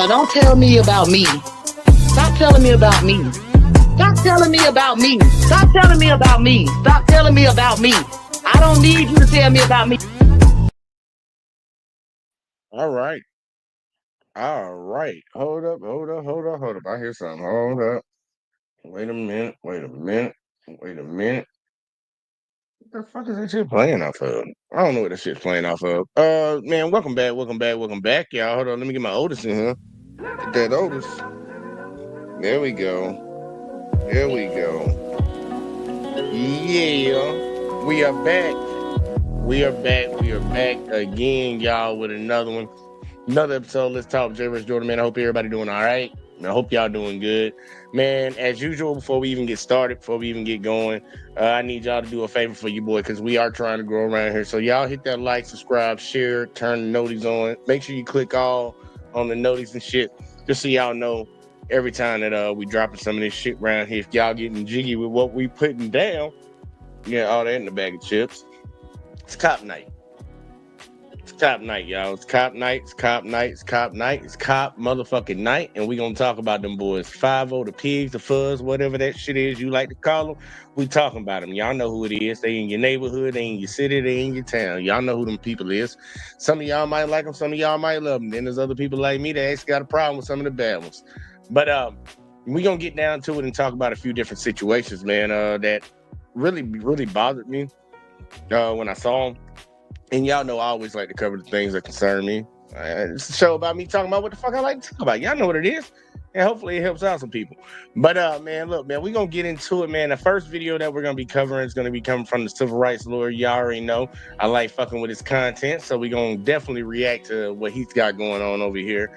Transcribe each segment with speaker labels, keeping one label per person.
Speaker 1: Don't tell me about me. Stop telling me about me. Stop telling me about me. Stop telling me about me. Stop telling me about me. I don't need you to tell me about me.
Speaker 2: All right. All right. Hold up. I hear something. Hold up. Wait a minute. What the fuck is that shit playing off of? I don't know what that shit's playing off of. Man, welcome back, y'all. Hold on, let me get my Otis in here. Get that Otis. There we go. Yeah, we are back. We are back again, y'all, with another one. Another episode. Let's talk J. Rich Jordan, man. I hope everybody doing all right. I hope y'all doing good. Man, as usual, before we even get started, before we even get going, I need y'all to do a favor for you, boy, because we are trying to grow around here. So y'all hit that like, subscribe, share, turn the noties on. Make sure you click all on the noties and shit, just so y'all know every time that we dropping some of this shit around here. If y'all getting jiggy with what we putting down, yeah, all that in the bag of chips. It's cop night. It's cop night, y'all. It's cop motherfucking night. And we gonna talk about them boys. 5-0, the pigs, the fuzz, whatever that shit is you like to call them. We talking about them. Y'all know who it is. They in your neighborhood, they in your city, they in your town. Y'all know who them people is. Some of y'all might like them, some of y'all might love them. Then there's other people like me that actually got a problem with some of the bad ones. But we gonna get down to it and talk about a few different situations, man, that really bothered me when I saw them. And y'all know I always like to cover the things that concern me. It's a show about me talking about what the fuck I like to talk about. Y'all know what it is. And hopefully it helps out some people. But, man, look, man, we're going to get into it, man. The first video that we're going to be covering is going to be coming from the civil rights lawyer. Y'all already know I like fucking with his content. So we're going to definitely react to what he's got going on over here.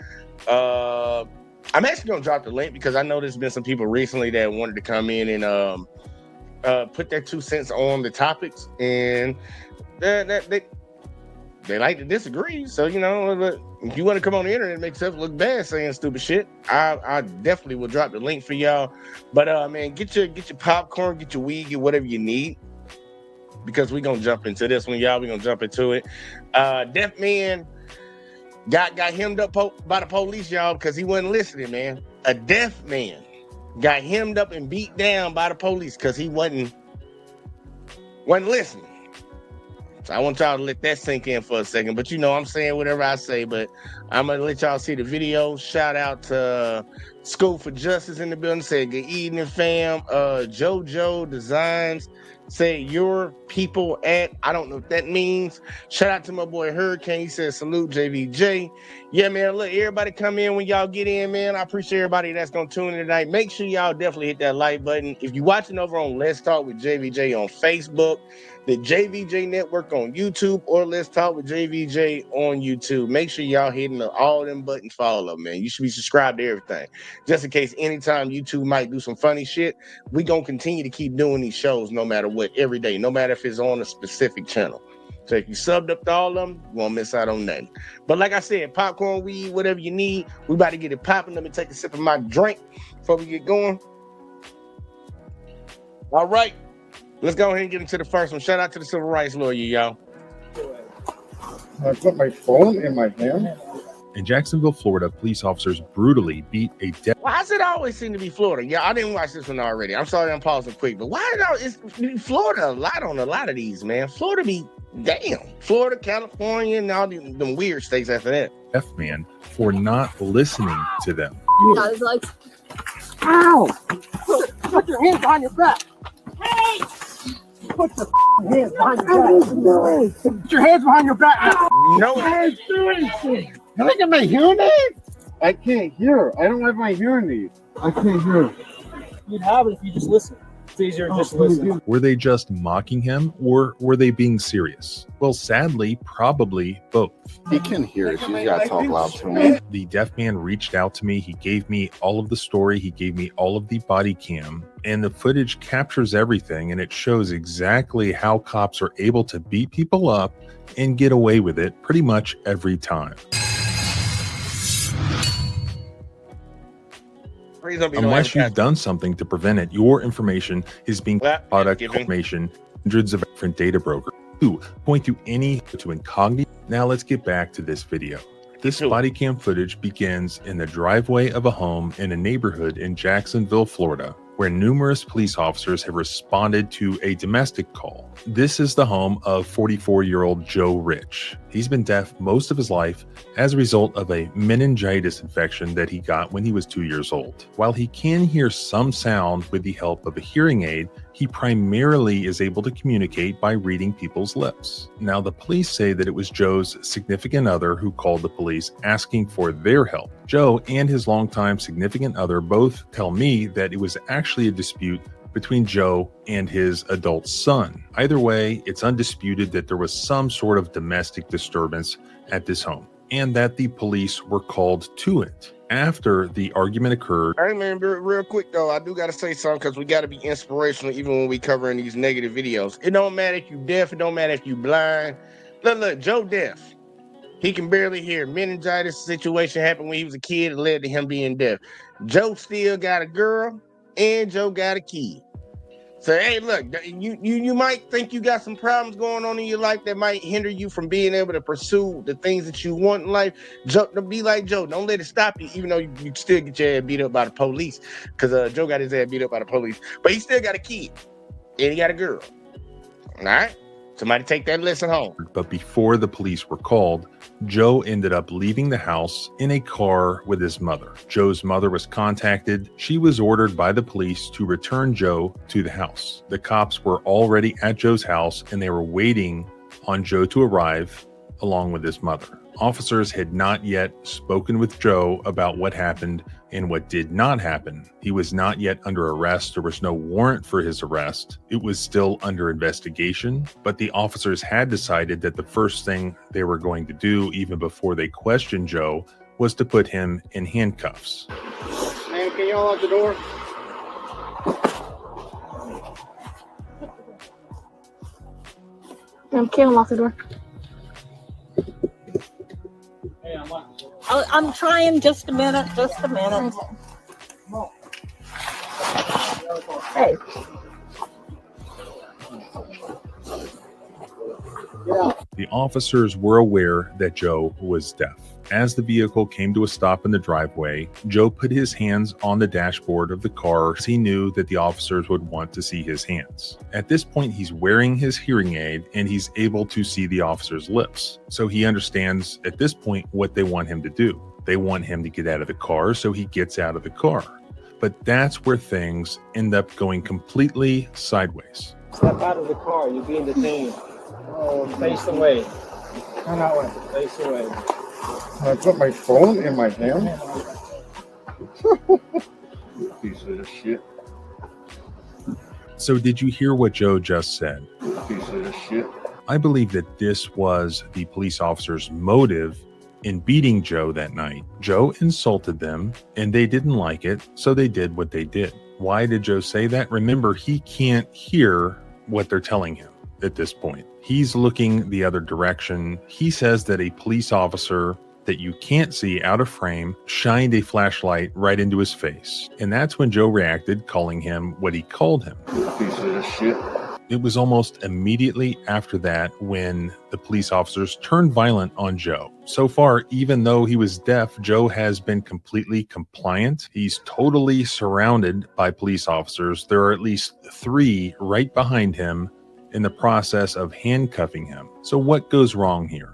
Speaker 2: I'm actually going to drop the link because I know there's been some people recently that wanted to come in and put their 2 cents on the topics. And they like to disagree. So, you know, if you want to come on the internet and make yourself look bad saying stupid shit, I definitely will drop the link for y'all. But, man, get your popcorn, get your weed, get whatever you need. Because we're going to jump into this one, y'all. We're going to jump into it. Deaf man got hemmed up by the police, y'all, because he wasn't listening, man. A deaf man got hemmed up and beat down by the police because he wasn't listening. So I want y'all to let that sink in for a second. But you know, I'm saying whatever I say, but I'm going to let y'all see the video. Shout out to School for Justice in the building. Say good evening, fam. JoJo Designs. Say your people at, I don't know what that means. Shout out to my boy Hurricane. He said salute JVJ. Yeah, man, look, everybody come in when y'all get in, man. I appreciate everybody that's going to tune in tonight. Make sure y'all definitely hit that like button. If you're watching over on Let's Talk with JVJ on Facebook, the JVJ Network on YouTube, or Let's Talk with JVJ on YouTube. Make sure y'all hitting all them buttons for all of them, man. You should be subscribed to everything. Just in case anytime YouTube might do some funny shit, we gonna continue to keep doing these shows no matter what, every day, no matter if it's on a specific channel. So if you subbed up to all of them, you won't miss out on nothing. But like I said, popcorn, weed, whatever you need, we about to get it popping. Let me take a sip of my drink before we get going. All right. Let's go ahead and get into the first one. Shout out to the civil rights lawyer, y'all.
Speaker 3: I put my phone in my hand.
Speaker 4: In Jacksonville, Florida, police officers brutally beat a deaf.
Speaker 2: Why does it always seem to be Florida? Yeah, I didn't watch this one already. I'm sorry I'm pausing quick, but why is Florida a lot on a lot of these, man? Florida be damn. Florida, California, and all them weird states after that.
Speaker 4: Deaf man for not listening to them.
Speaker 5: I was like, ow! Put your hands behind your back. Hey! Put your hands behind your back. Put your hands behind your back.
Speaker 2: No.
Speaker 3: Can I get my hearing aid? I can't hear. I don't have my hearing aid. I can't hear.
Speaker 5: You'd have it if you just listen. It's easier to just listen.
Speaker 4: Were they just mocking him, or were they being serious? Well, sadly, probably both.
Speaker 3: He can hear it. You gotta talk loud to him.
Speaker 4: The deaf man reached out to me. He gave me all of the story. He gave me all of the body cam. And the footage captures everything, and it shows exactly how cops are able to beat people up and get away with it pretty much every time. Unless you've done something to prevent it, your information is being product information, hundreds of different data brokers who point to incognito. Now let's get back to this video. This
Speaker 2: to it.
Speaker 4: body cam footage begins in the driveway of a home in a neighborhood in Jacksonville, Florida, where numerous police officers have responded to a domestic call. This is the home of 44-year-old Joe Rich. He's been deaf most of his life as a result of a meningitis infection that he got when he was 2 years old. While he can hear some sound with the help of a hearing aid, he primarily is able to communicate by reading people's lips. Now, the police say that it was Joe's significant other who called the police asking for their help. Joe and his longtime significant other both tell me that it was actually a dispute between Joe and his adult son. Either way, it's undisputed that there was some sort of domestic disturbance at this home, and that the police were called to it. After the argument occurred,
Speaker 2: Hey man, real quick though, I do gotta say something because we gotta be inspirational even when we covering these negative videos. It don't matter if you deaf, it don't matter if you blind. Look, Joe deaf. He can barely hear. Meningitis situation happened when he was a kid. It led to him being deaf. Joe still got a girl and Joe got a kid. So hey, look, you might think you got some problems going on in your life that might hinder you from being able to pursue the things that you want in life. Joe, be like Joe. Don't let it stop you, even though you still get your ass beat up by the police. Because Joe got his ass beat up by the police. But he still got a kid. And he got a girl. All right? Somebody take that lesson home.
Speaker 4: but before the police were called, Joe ended up leaving the house in a car with his mother. Joe's mother was contacted. She was ordered by the police to return Joe to the house. The cops were already at Joe's house and they were waiting on Joe to arrive along with his mother. Officers had not yet spoken with Joe about what happened and what did not happen. He was not yet under arrest. There was no warrant for his arrest. It was still under investigation, but the officers had decided that the first thing they were going to do, even before they questioned Joe, was to put him in handcuffs.
Speaker 3: Man, can y'all lock the door?
Speaker 6: Can't lock the door.
Speaker 7: I'm trying. Just a minute.
Speaker 6: Hey.
Speaker 4: The officers were aware that Joe was deaf. As the vehicle came to a stop in the driveway, Joe put his hands on the dashboard of the car as he knew that the officers would want to see his hands. At this point, he's wearing his hearing aid and he's able to see the officers' lips. So he understands at this point what they want him to do. They want him to get out of the car, so he gets out of the car. But that's where things end up going completely sideways.
Speaker 5: Step out of the car. You're being detained. Oh, face away. Turn that way. Face away.
Speaker 3: I put my phone in my hand. Piece of shit.
Speaker 4: So did you hear what Joe just said?
Speaker 3: Piece of shit.
Speaker 4: I believe that this was the police officer's motive in beating Joe that night. Joe insulted them and they didn't like it, so they did what they did. Why did Joe say that? Remember, he can't hear what they're telling him at this point. He's looking the other direction. He says that a police officer that you can't see out of frame shined a flashlight right into his face. And that's when Joe reacted, calling him what he called him.
Speaker 3: Piece of shit.
Speaker 4: It was almost immediately after that when the police officers turned violent on Joe. So far, even though he was deaf, Joe has been completely compliant. He's totally surrounded by police officers. There are at least 3 right behind him in the process of handcuffing him. So what goes wrong here?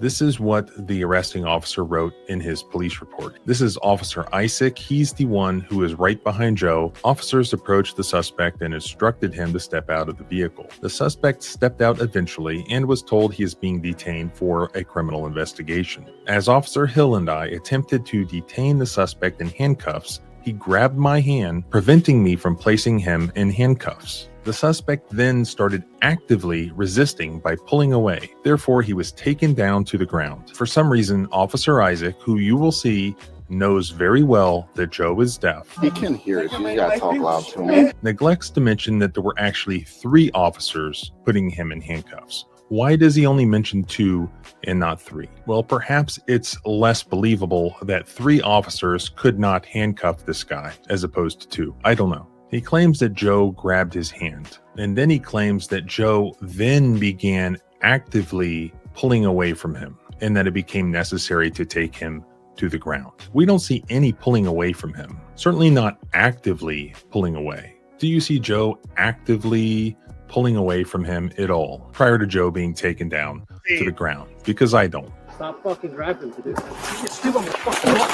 Speaker 4: This is what the arresting officer wrote in his police report. This is Officer Isaac. He's the one who is right behind Joe. Officers approached the suspect and instructed him to step out of the vehicle. The suspect stepped out eventually and was told he is being detained for a criminal investigation. As Officer Hill and I attempted to detain the suspect in handcuffs, he grabbed my hand, preventing me from placing him in handcuffs. The suspect then started actively resisting by pulling away. Therefore, he was taken down to the ground. For some reason, Officer Isaac, who you will see, knows very well that Joe is deaf,
Speaker 3: He can hear it. You gotta talk loud to me.
Speaker 4: neglects to mention that there were actually 3 officers putting him in handcuffs. Why does he only mention 2 and not 3? Well, perhaps it's less believable that 3 officers could not handcuff this guy as opposed to 2. I don't know. He claims that Joe grabbed his hand, and then he claims that Joe then began actively pulling away from him. and that it became necessary to take him to the ground. We don't see any pulling away from him, certainly not actively pulling away. Do you see Joe actively pulling away from him at all prior to Joe being taken down to the ground? Because I don't.
Speaker 5: Stop fucking rapping to this. You still on the fucking wall.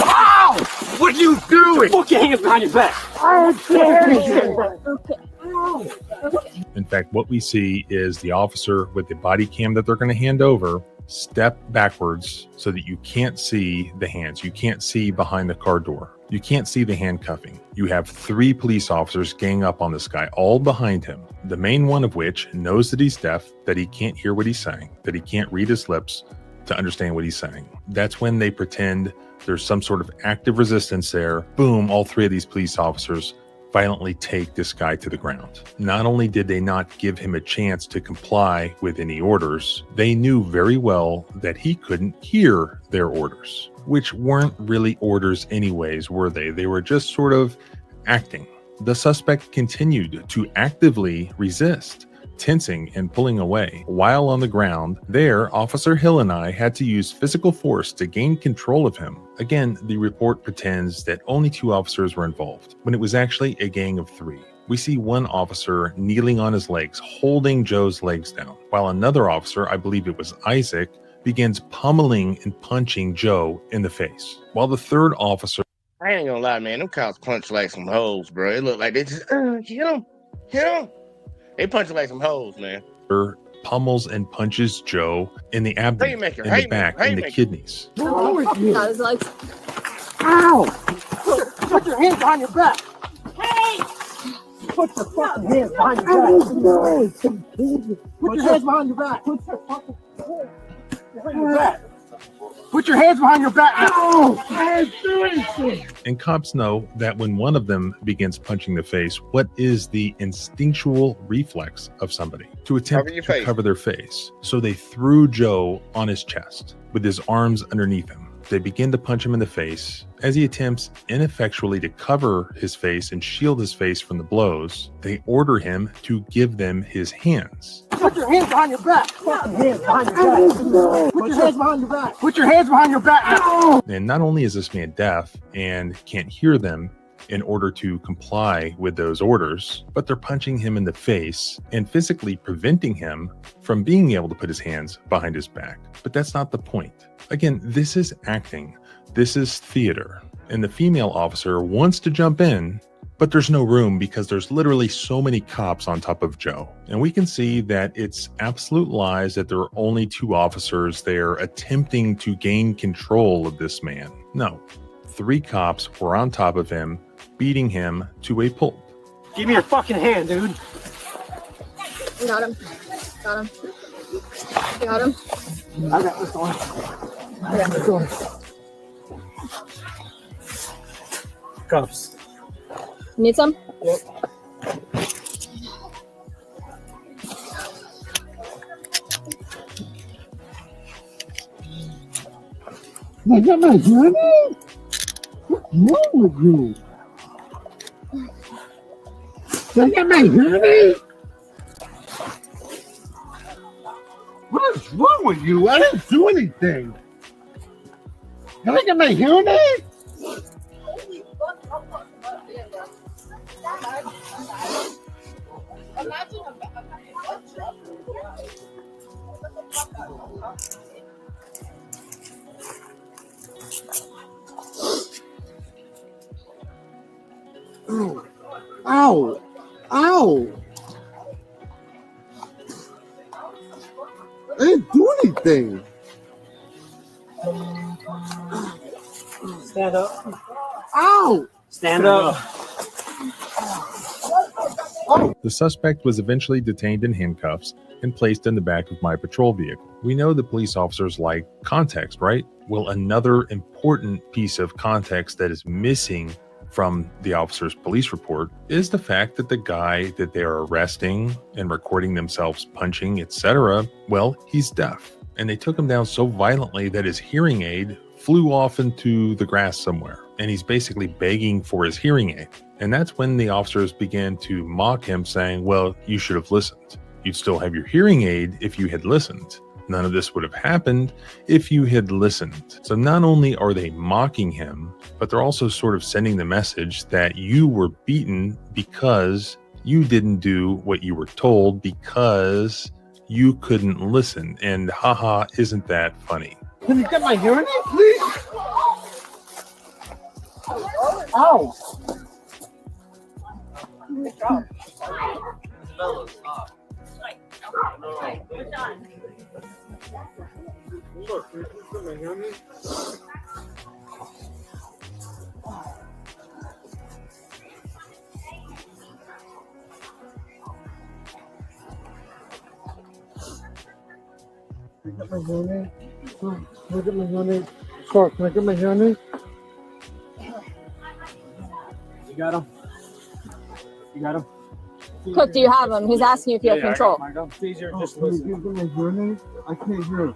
Speaker 5: Ow! What are you doing? Put your hands behind your back.
Speaker 4: In fact, what we see is the officer with the body cam that they're going to hand over step backwards so that you can't see the hands. You can't see behind the car door. You can't see the handcuffing. You have 3 police officers gang up on this guy, all behind him. The main one of which knows that he's deaf, that he can't hear what he's saying, that he can't read his lips to understand what he's saying. That's when they pretend there's some sort of active resistance there. Boom, all 3 of these police officers violently take this guy to the ground. Not only did they not give him a chance to comply with any orders, they knew very well that he couldn't hear their orders, which weren't really orders anyways, were they? They were just sort of acting. The suspect continued to actively resist, tensing and pulling away. While on the ground, there, Officer Hill and I had to use physical force to gain control of him. Again, the report pretends that only 2 officers were involved, when it was actually a gang of 3. We see one officer kneeling on his legs, holding Joe's legs down, while another officer, I believe it was Isaac, begins pummeling and punching Joe in the face. While the 3rd officer...
Speaker 2: I ain't gonna lie, man. Them cops punch like some hoes, bro. It look like they just, hit him. They punch like some hoes, man.
Speaker 4: Pummels and punches Joe in the abdomen,
Speaker 2: Haymaker,
Speaker 4: in the back, in the kidneys.
Speaker 5: Got his legs. Ow! Put your hands behind your back. Hey! Put your fucking hands behind your back. Put your hands behind your back. Put your fucking hands behind your back. Put your hands behind your back. Ow! I ain't doing shit.
Speaker 4: And cops know that when one of them begins punching the face, what is the instinctual reflex of somebody? To attempt to cover their face. So they threw Joe on his chest with his arms underneath him. They begin to punch him in the face. As he attempts ineffectually to cover his face and shield his face from the blows, they order him to give them his hands.
Speaker 5: Put your hands behind your back. Put your hands behind your back. Put your hands behind your back. Put your hands behind your back.
Speaker 4: And not only is this man deaf and can't hear them in order to comply with those orders, but they're punching him in the face and physically preventing him from being able to put his hands behind his back. But that's not the point. Again, this is acting. This is theater. And the female officer wants to jump in, but there's no room because there's literally so many cops on top of Joe. And we can see that it's absolute lies that there are only 2 officers there attempting to gain control of this man. No, 3 cops were on top of him, beating him to a pulp.
Speaker 5: Give me your fucking hand, dude.
Speaker 6: Got him. Got him. Got him.
Speaker 5: I got this one. I got this one. Cuffs.
Speaker 6: Need some?
Speaker 5: Yep.
Speaker 3: I got my hearing aid? What's wrong with you? I got my hearing aid? What is wrong with you? I didn't do anything. Can I get my hearing aid? Ow! Ow! I didn't do anything.
Speaker 5: Stand up.
Speaker 3: Ow!
Speaker 5: Stand up.
Speaker 4: The suspect was eventually detained in handcuffs and placed in the back of my patrol vehicle. We know the police officers like context, right? Well, another important piece of context that is missing from the officer's police report is the fact that the guy that they are arresting and recording themselves punching, etc., well, he's deaf. And they took him down so violently that his hearing aid flew off into the grass somewhere. And he's basically begging for his hearing aid. And that's when the officers began to mock him, saying, well, you should have listened. You'd still have your hearing aid if you had listened. None of this would have happened if you had listened. So not only are they mocking him, but they're also sort of sending the message that you were beaten because you didn't do what you were told because you couldn't listen. And haha, isn't that funny?
Speaker 3: Can you get my hearing aid, please? Ow! Look, can you get my hearing aid? Can I get my hearing aid? Can I get my hearing aid? Sir, can I get my hearing aid? You got him? You got him?
Speaker 6: Cook, do you have him? He's asking you if you have control.
Speaker 5: It's easier
Speaker 3: Oh,
Speaker 5: just
Speaker 3: can you
Speaker 5: listen.
Speaker 3: get my hearing aid? I can't hear.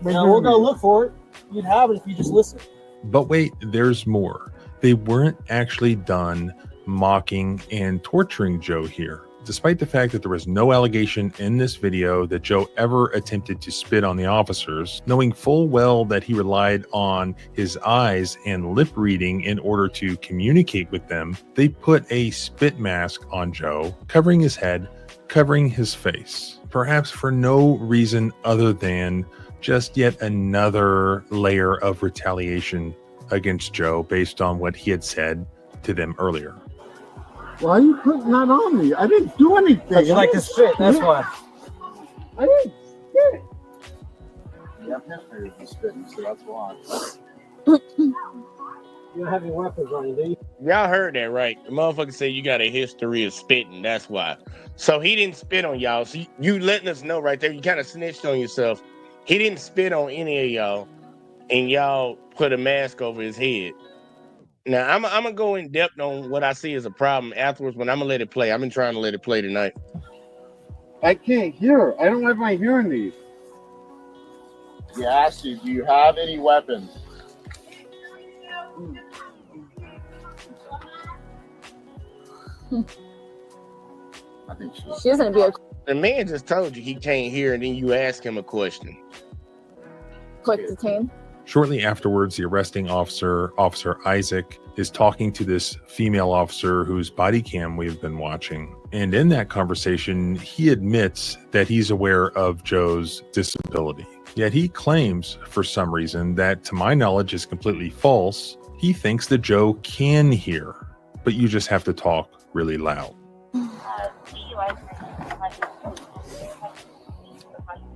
Speaker 5: Now we'll go look for it. You'd have it if you just listen.
Speaker 4: But wait, there's more. They weren't actually done mocking and torturing Joe here. Despite the fact that there was no allegation in this video that Joe ever attempted to spit on the officers, knowing full well that he relied on his eyes and lip reading in order to communicate with them, they put a spit mask on Joe, covering his head, covering his face, perhaps for no reason other than just yet another layer of retaliation against Joe based on what he had said to them earlier.
Speaker 3: Why are you putting that on me? I didn't do anything.
Speaker 5: Because you like to spit, that's why.
Speaker 3: I didn't spit.
Speaker 7: Yeah, I've history with spitting, so that's why.
Speaker 5: You don't have any weapons on you, do you?
Speaker 2: Y'all heard that, right? The motherfucker said you got a history of spitting. That's why. So he didn't spit on y'all. So you letting us know right there. You kind of snitched on yourself. He didn't spit on any of y'all, and y'all put a mask over his head. Now, I'm going to go in depth on what I see as a problem afterwards, but I'm going to let it play. I've been trying to let it play tonight.
Speaker 3: I can't hear. I don't have my hearing aid.
Speaker 7: He asked you, do you have any weapons? I think
Speaker 6: She's gonna be a
Speaker 2: The man just told you he can't hear, and then you ask him a question.
Speaker 6: quick detain.
Speaker 4: Shortly afterwards, the arresting officer, Officer Isaac, is talking to this female officer whose body cam we've been watching. And in that conversation, he admits that he's aware of Joe's disability. Yet he claims, for some reason, that to my knowledge is completely false. He thinks that Joe can hear, but you just have to talk really loud.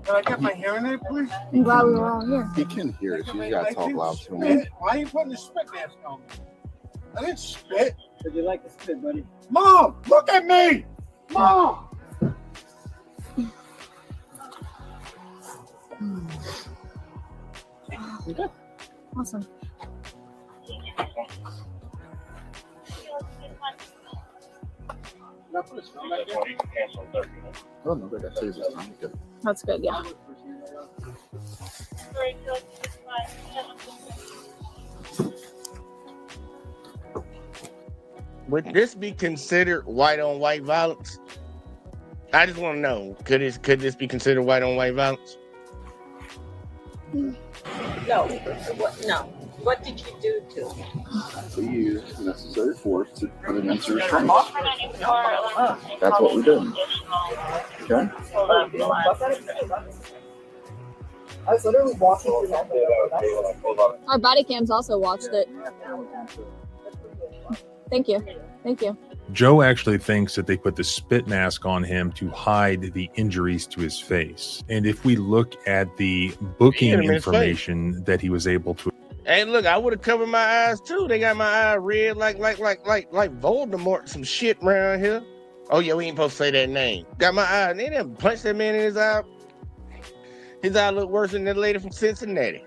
Speaker 3: Can I get my hearing aid, please?
Speaker 6: I'm glad we were all here.
Speaker 7: he can hear it. You gotta talk loud to him.
Speaker 3: Spit. Why are you putting a spit mask on me? I didn't spit.
Speaker 5: Because you like to spit, buddy.
Speaker 3: Mom, look at me. Mom.
Speaker 6: Awesome.
Speaker 7: Oh, no, that saves us time. Good.
Speaker 6: That's good, yeah.
Speaker 2: Would this be considered white on white violence? I just want to know, could this be considered white on white violence?
Speaker 8: No. No. What did you do to him?
Speaker 7: We used necessary force to put him into restraint. That's what we did. Okay?
Speaker 5: I was literally walking through that.
Speaker 6: Our body cams also watched it. Thank you. Thank you.
Speaker 4: Joe actually thinks that they put the spit mask on him to hide the injuries to his face. And if we look at the booking information that he was able to,
Speaker 2: Hey, look, I would have covered my eyes too. They got my eye red like Voldemort, some shit around here. Oh yeah, we ain't supposed to say that name. Got my eye, and they done punched that man in his eye. His eye looked worse than that lady from Cincinnati.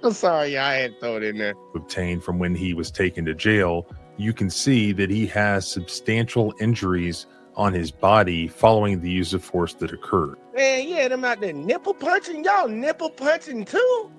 Speaker 2: I'm sorry, y'all, I had to throw it in there.
Speaker 4: obtain from when he was taken to jail, you can see that he has substantial injuries on his body following the use of force that occurred.
Speaker 2: Man, yeah, them out there nipple punching. Y'all nipple punching too?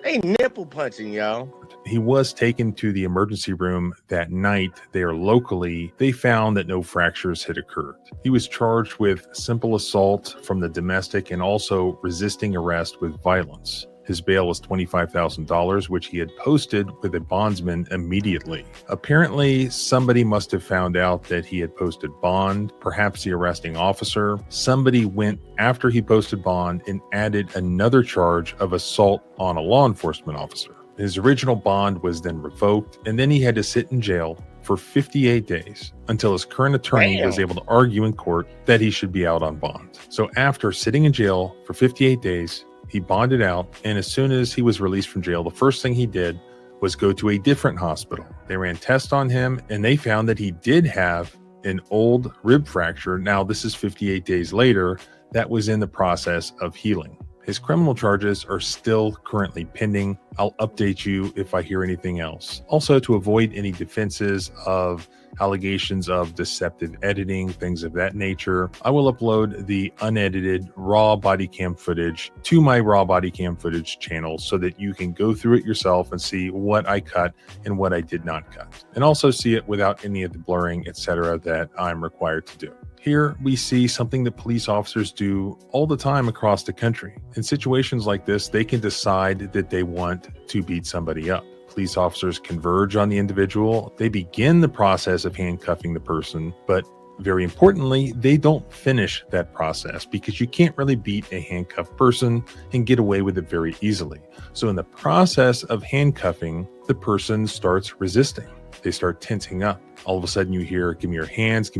Speaker 2: They nipple punching, y'all.
Speaker 4: He was taken to the emergency room that night there locally. They found that no fractures had occurred. He was charged with simple assault from the domestic and also resisting arrest with violence. His bail was $25,000, which he had posted with a bondsman immediately. Apparently, somebody must have found out that he had posted bond, perhaps the arresting officer. Somebody went after he posted bond and added another charge of assault on a law enforcement officer. His original bond was then revoked, and then he had to sit in jail for 58 days until his current attorney was able to argue in court that he should be out on bond. So after sitting in jail for 58 days, he bonded out, and as soon as he was released from jail, the first thing he did was go to a different hospital. They ran tests on him, and they found that he did have an old rib fracture. Now, this is 58 days later. That was in the process of healing. His criminal charges are still currently pending. I'll update you if I hear anything else. Also, to avoid any defenses of allegations of deceptive editing, things of that nature, I will upload the unedited raw body cam footage to my raw body cam footage channel so that you can go through it yourself and see what I cut and what I did not cut, and also see it without any of the blurring, etc., that I'm required to do. Here we see something that police officers do all the time across the country. In situations like this, they can decide that they want to beat somebody up. Police officers converge on the individual. They begin the process of handcuffing the person, but very importantly, they don't finish that process because you can't really beat a handcuffed person and get away with it very easily. So in the process of handcuffing, the person starts resisting. They start tensing up. All of a sudden you hear, give me your hands,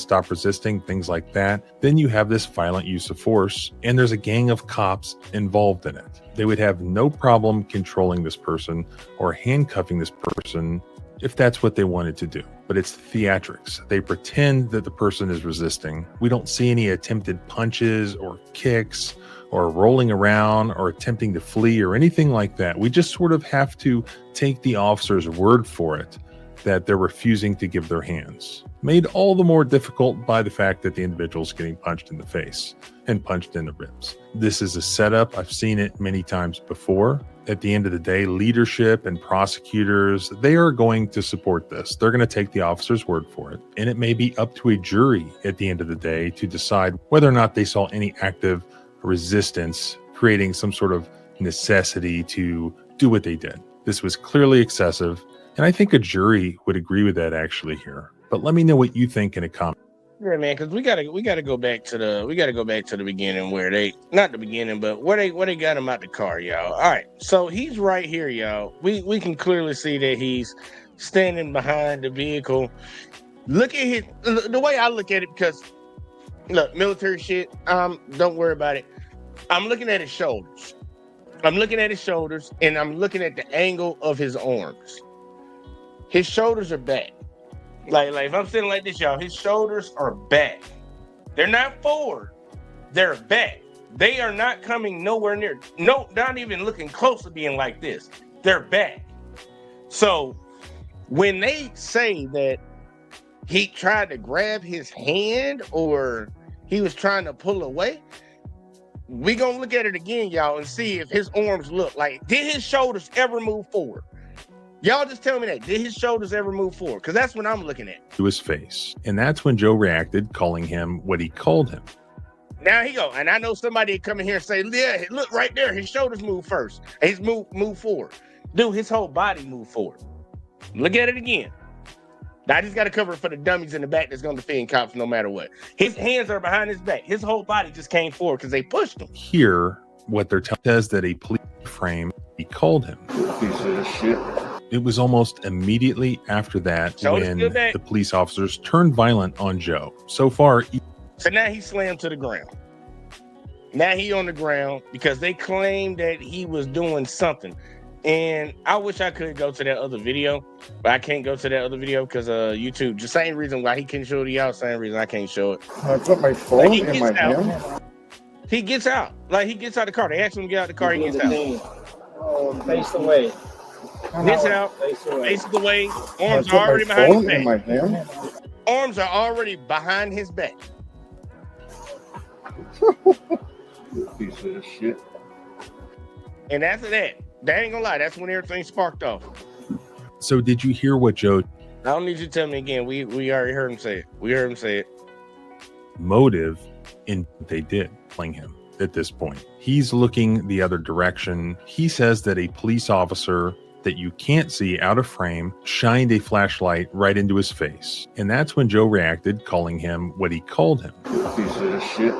Speaker 4: stop resisting, things like that. Then you have this violent use of force, and there's a gang of cops involved in it. They would have no problem controlling this person or handcuffing this person if that's what they wanted to do. But it's theatrics. They pretend that the person is resisting. We don't see any attempted punches or kicks or rolling around or attempting to flee or anything like that. We just sort of have to take the officer's word for it that they're refusing to give their hands. Made all the more difficult by the fact that the individual is getting punched in the face and punched in the ribs. This is a setup. I've seen it many times before. At the end of the day, leadership and prosecutors, they are going to support this. They're going to take the officer's word for it. And it may be up to a jury at the end of the day to decide whether or not they saw any active resistance, creating some sort of necessity to do what they did. This was clearly excessive. And I think a jury would agree with that actually here. But let me know what you think in a comment.
Speaker 2: Yeah, man, because we gotta go back to the beginning where they, not the beginning, but where they got him out the car, y'all. All right, so he's right here, y'all. We can clearly see that he's standing behind the vehicle. Look at the way I look at it, because look, military shit. Don't worry about it. I'm looking at his shoulders. And I'm looking at the angle of his arms. His shoulders are back. Like if I'm sitting like this, y'all, his shoulders are back. They're not forward. They're back. They are not coming nowhere near. No, not even looking close to being like this. They're back. So when they say that he tried to grab his hand or he was trying to pull away, we gonna look at it again, y'all, and see if his arms look like, did his shoulders ever move forward? Y'all just tell me that. Did his shoulders ever move forward? Because that's what I'm looking at.
Speaker 4: To his face. And that's when Joe reacted, calling him what he called him.
Speaker 2: Now he go. And I know somebody would come in here and say, yeah, look right there. His shoulders move first. His move forward. Dude, his whole body moved forward. Look at it again. Now I just got to cover it for the dummies in the back that's going to defend cops no matter what. His hands are behind his back. His whole body just came forward because they pushed him.
Speaker 4: Here, what they're telling says that a police frame, he called him.
Speaker 3: Piece of shit.
Speaker 4: It was almost immediately after that when the police officers turned violent on Joe. So far,
Speaker 2: so now he slammed to the ground. Now he on the ground because they claimed that he was doing something. And I wish I could go to that other video, but I can't go to that other video because YouTube, just same reason why he can show it y'all, same reason I can't show it.
Speaker 3: I put my phone in my hand.
Speaker 2: He gets out. Like, he gets out of the car. They asked him to get out of the car. He gets out.
Speaker 5: Oh, face away.
Speaker 2: Gets out. Faces away. Arms are already behind his back. Arms are already behind his back.
Speaker 3: Piece of shit.
Speaker 2: And after that, They ain't gonna lie. That's when everything sparked off.
Speaker 4: So did you hear what Joe
Speaker 2: I don't need you to tell me again. We already heard him say it. We heard him say it.
Speaker 4: motive in what they did playing him at this point? He's looking the other direction. He says that a police officer that you can't see out of frame shined a flashlight right into his face. And that's when Joe reacted, calling him what he called him.
Speaker 7: Piece of shit.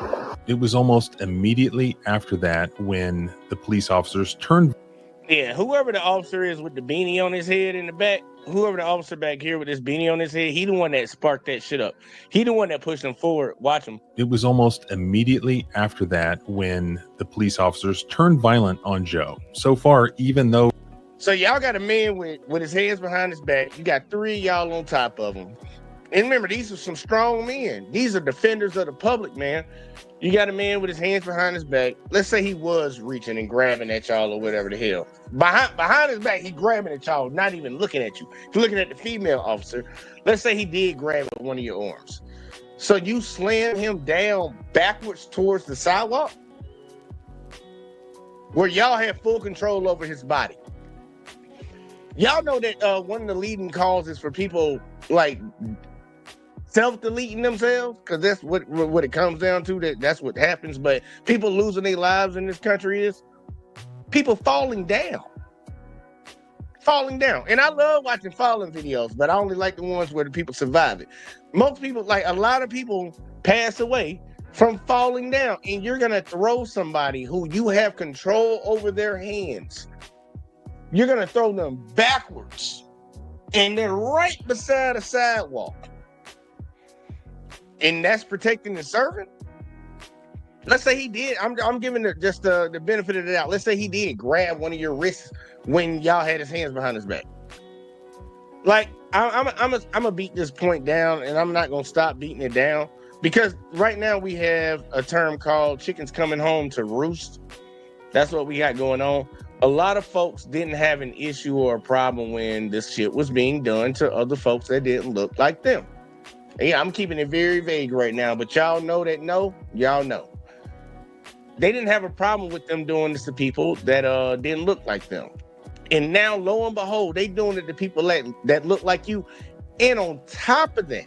Speaker 4: It was almost immediately after that when the police officers turned.
Speaker 2: Yeah, whoever the officer is with the beanie on his head in the back, whoever the officer back here with this beanie on his head, he the one that sparked that shit up. He the one that pushed him forward. Watch him.
Speaker 4: It was almost immediately after that when the police officers turned violent on Joe. So far, even though.
Speaker 2: So y'all got a man with his hands behind his back. You got three of y'all on top of him. And remember, these are some strong men. These are defenders of the public, man. You got a man with his hands behind his back. Let's say he was reaching and grabbing at y'all or whatever the hell. Behind his back, he grabbing at y'all, not even looking at you. He's looking at the female officer. Let's say he did grab at one of your arms. So you slam him down backwards towards the sidewalk where y'all have full control over his body. Y'all know that one of the leading causes for people like self-deleting themselves, because that's what it comes down to. That's what happens. But people losing their lives in this country is people falling down. And I love watching falling videos, but I only like the ones where the people survive it. Most people, like a lot of people, pass away from falling down, and you're gonna throw somebody who you have control over their hands. You're gonna throw them backwards, and they're right beside a sidewalk. And that's protecting the servant. Let's say he did. I'm giving the benefit of the doubt. Let's say he did grab one of your wrists when y'all had his hands behind his back. Like I'm gonna beat this point down, and I'm not gonna stop beating it down, because right now we have a term called chickens coming home to roost. That's what we got going on. A lot of folks didn't have an issue or a problem when this shit was being done to other folks that didn't look like them. Yeah, I'm keeping it very vague right now, but y'all know that y'all know. They didn't have a problem with them doing this to people that didn't look like them. And now, lo and behold, they doing it to people that look like you. And on top of that,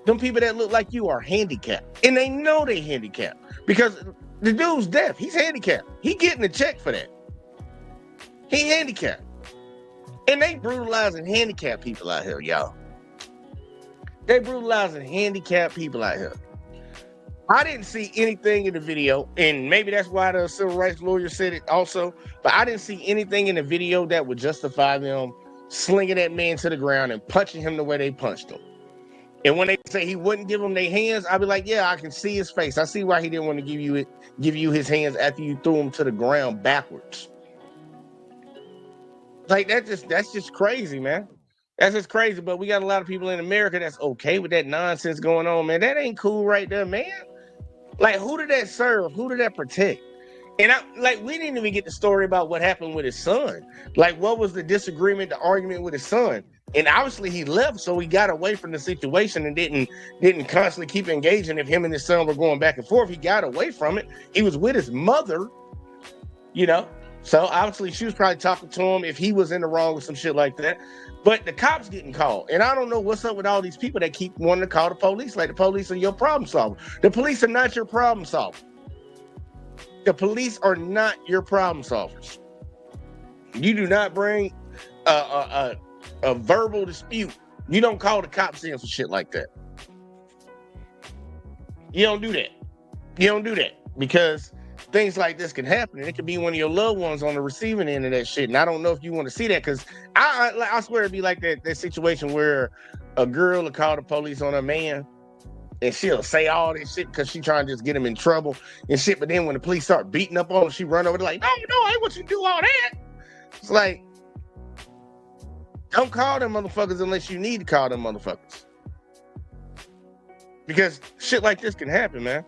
Speaker 2: them people that look like you are handicapped. And they know they handicapped because the dude's deaf. He's handicapped. He getting a check for that. He handicapped. And they brutalizing handicapped people out here, y'all. They brutalizing handicapped people out here. I didn't see anything in the video, and maybe that's why the civil rights lawyer said it also, but I didn't see anything in the video that would justify them slinging that man to the ground and punching him the way they punched him. And when they say he wouldn't give them their hands, I'd be like, yeah, I can see his face. I see why he didn't want to give you his hands after you threw him to the ground backwards. Like that's just crazy, man. That's just crazy. But we got a lot of people in America that's okay with that nonsense going on, man. That ain't cool right there, man. Like, who did that serve? Who did that protect? And we didn't even get the story about what happened with his son. Like, what was the disagreement, the argument with his son? And obviously he left, so he got away from the situation and didn't constantly keep engaging. If him and his son were going back and forth, he got away from it. He was with his mother, you know. So obviously she was probably talking to him if he was in the wrong with some shit like that. But the cops getting called. And I don't know what's up with all these people that keep wanting to call the police. Like, the police are your problem solver. The police are not your problem solver. The police are not your problem solvers. You do not bring a verbal dispute. You don't call the cops in for shit like that. You don't do that. You don't do that, because things like this can happen, and it could be one of your loved ones on the receiving end of that shit. And I don't know if you want to see that, because I swear it'd be like that situation where a girl will call the police on a man, and she'll say all this shit because she trying to just get him in trouble and shit. But then when the police start beating up on her, she run over there like, no, I ain't want you to do all that. It's like, don't call them motherfuckers unless you need to call them motherfuckers. Because shit like this can happen, man.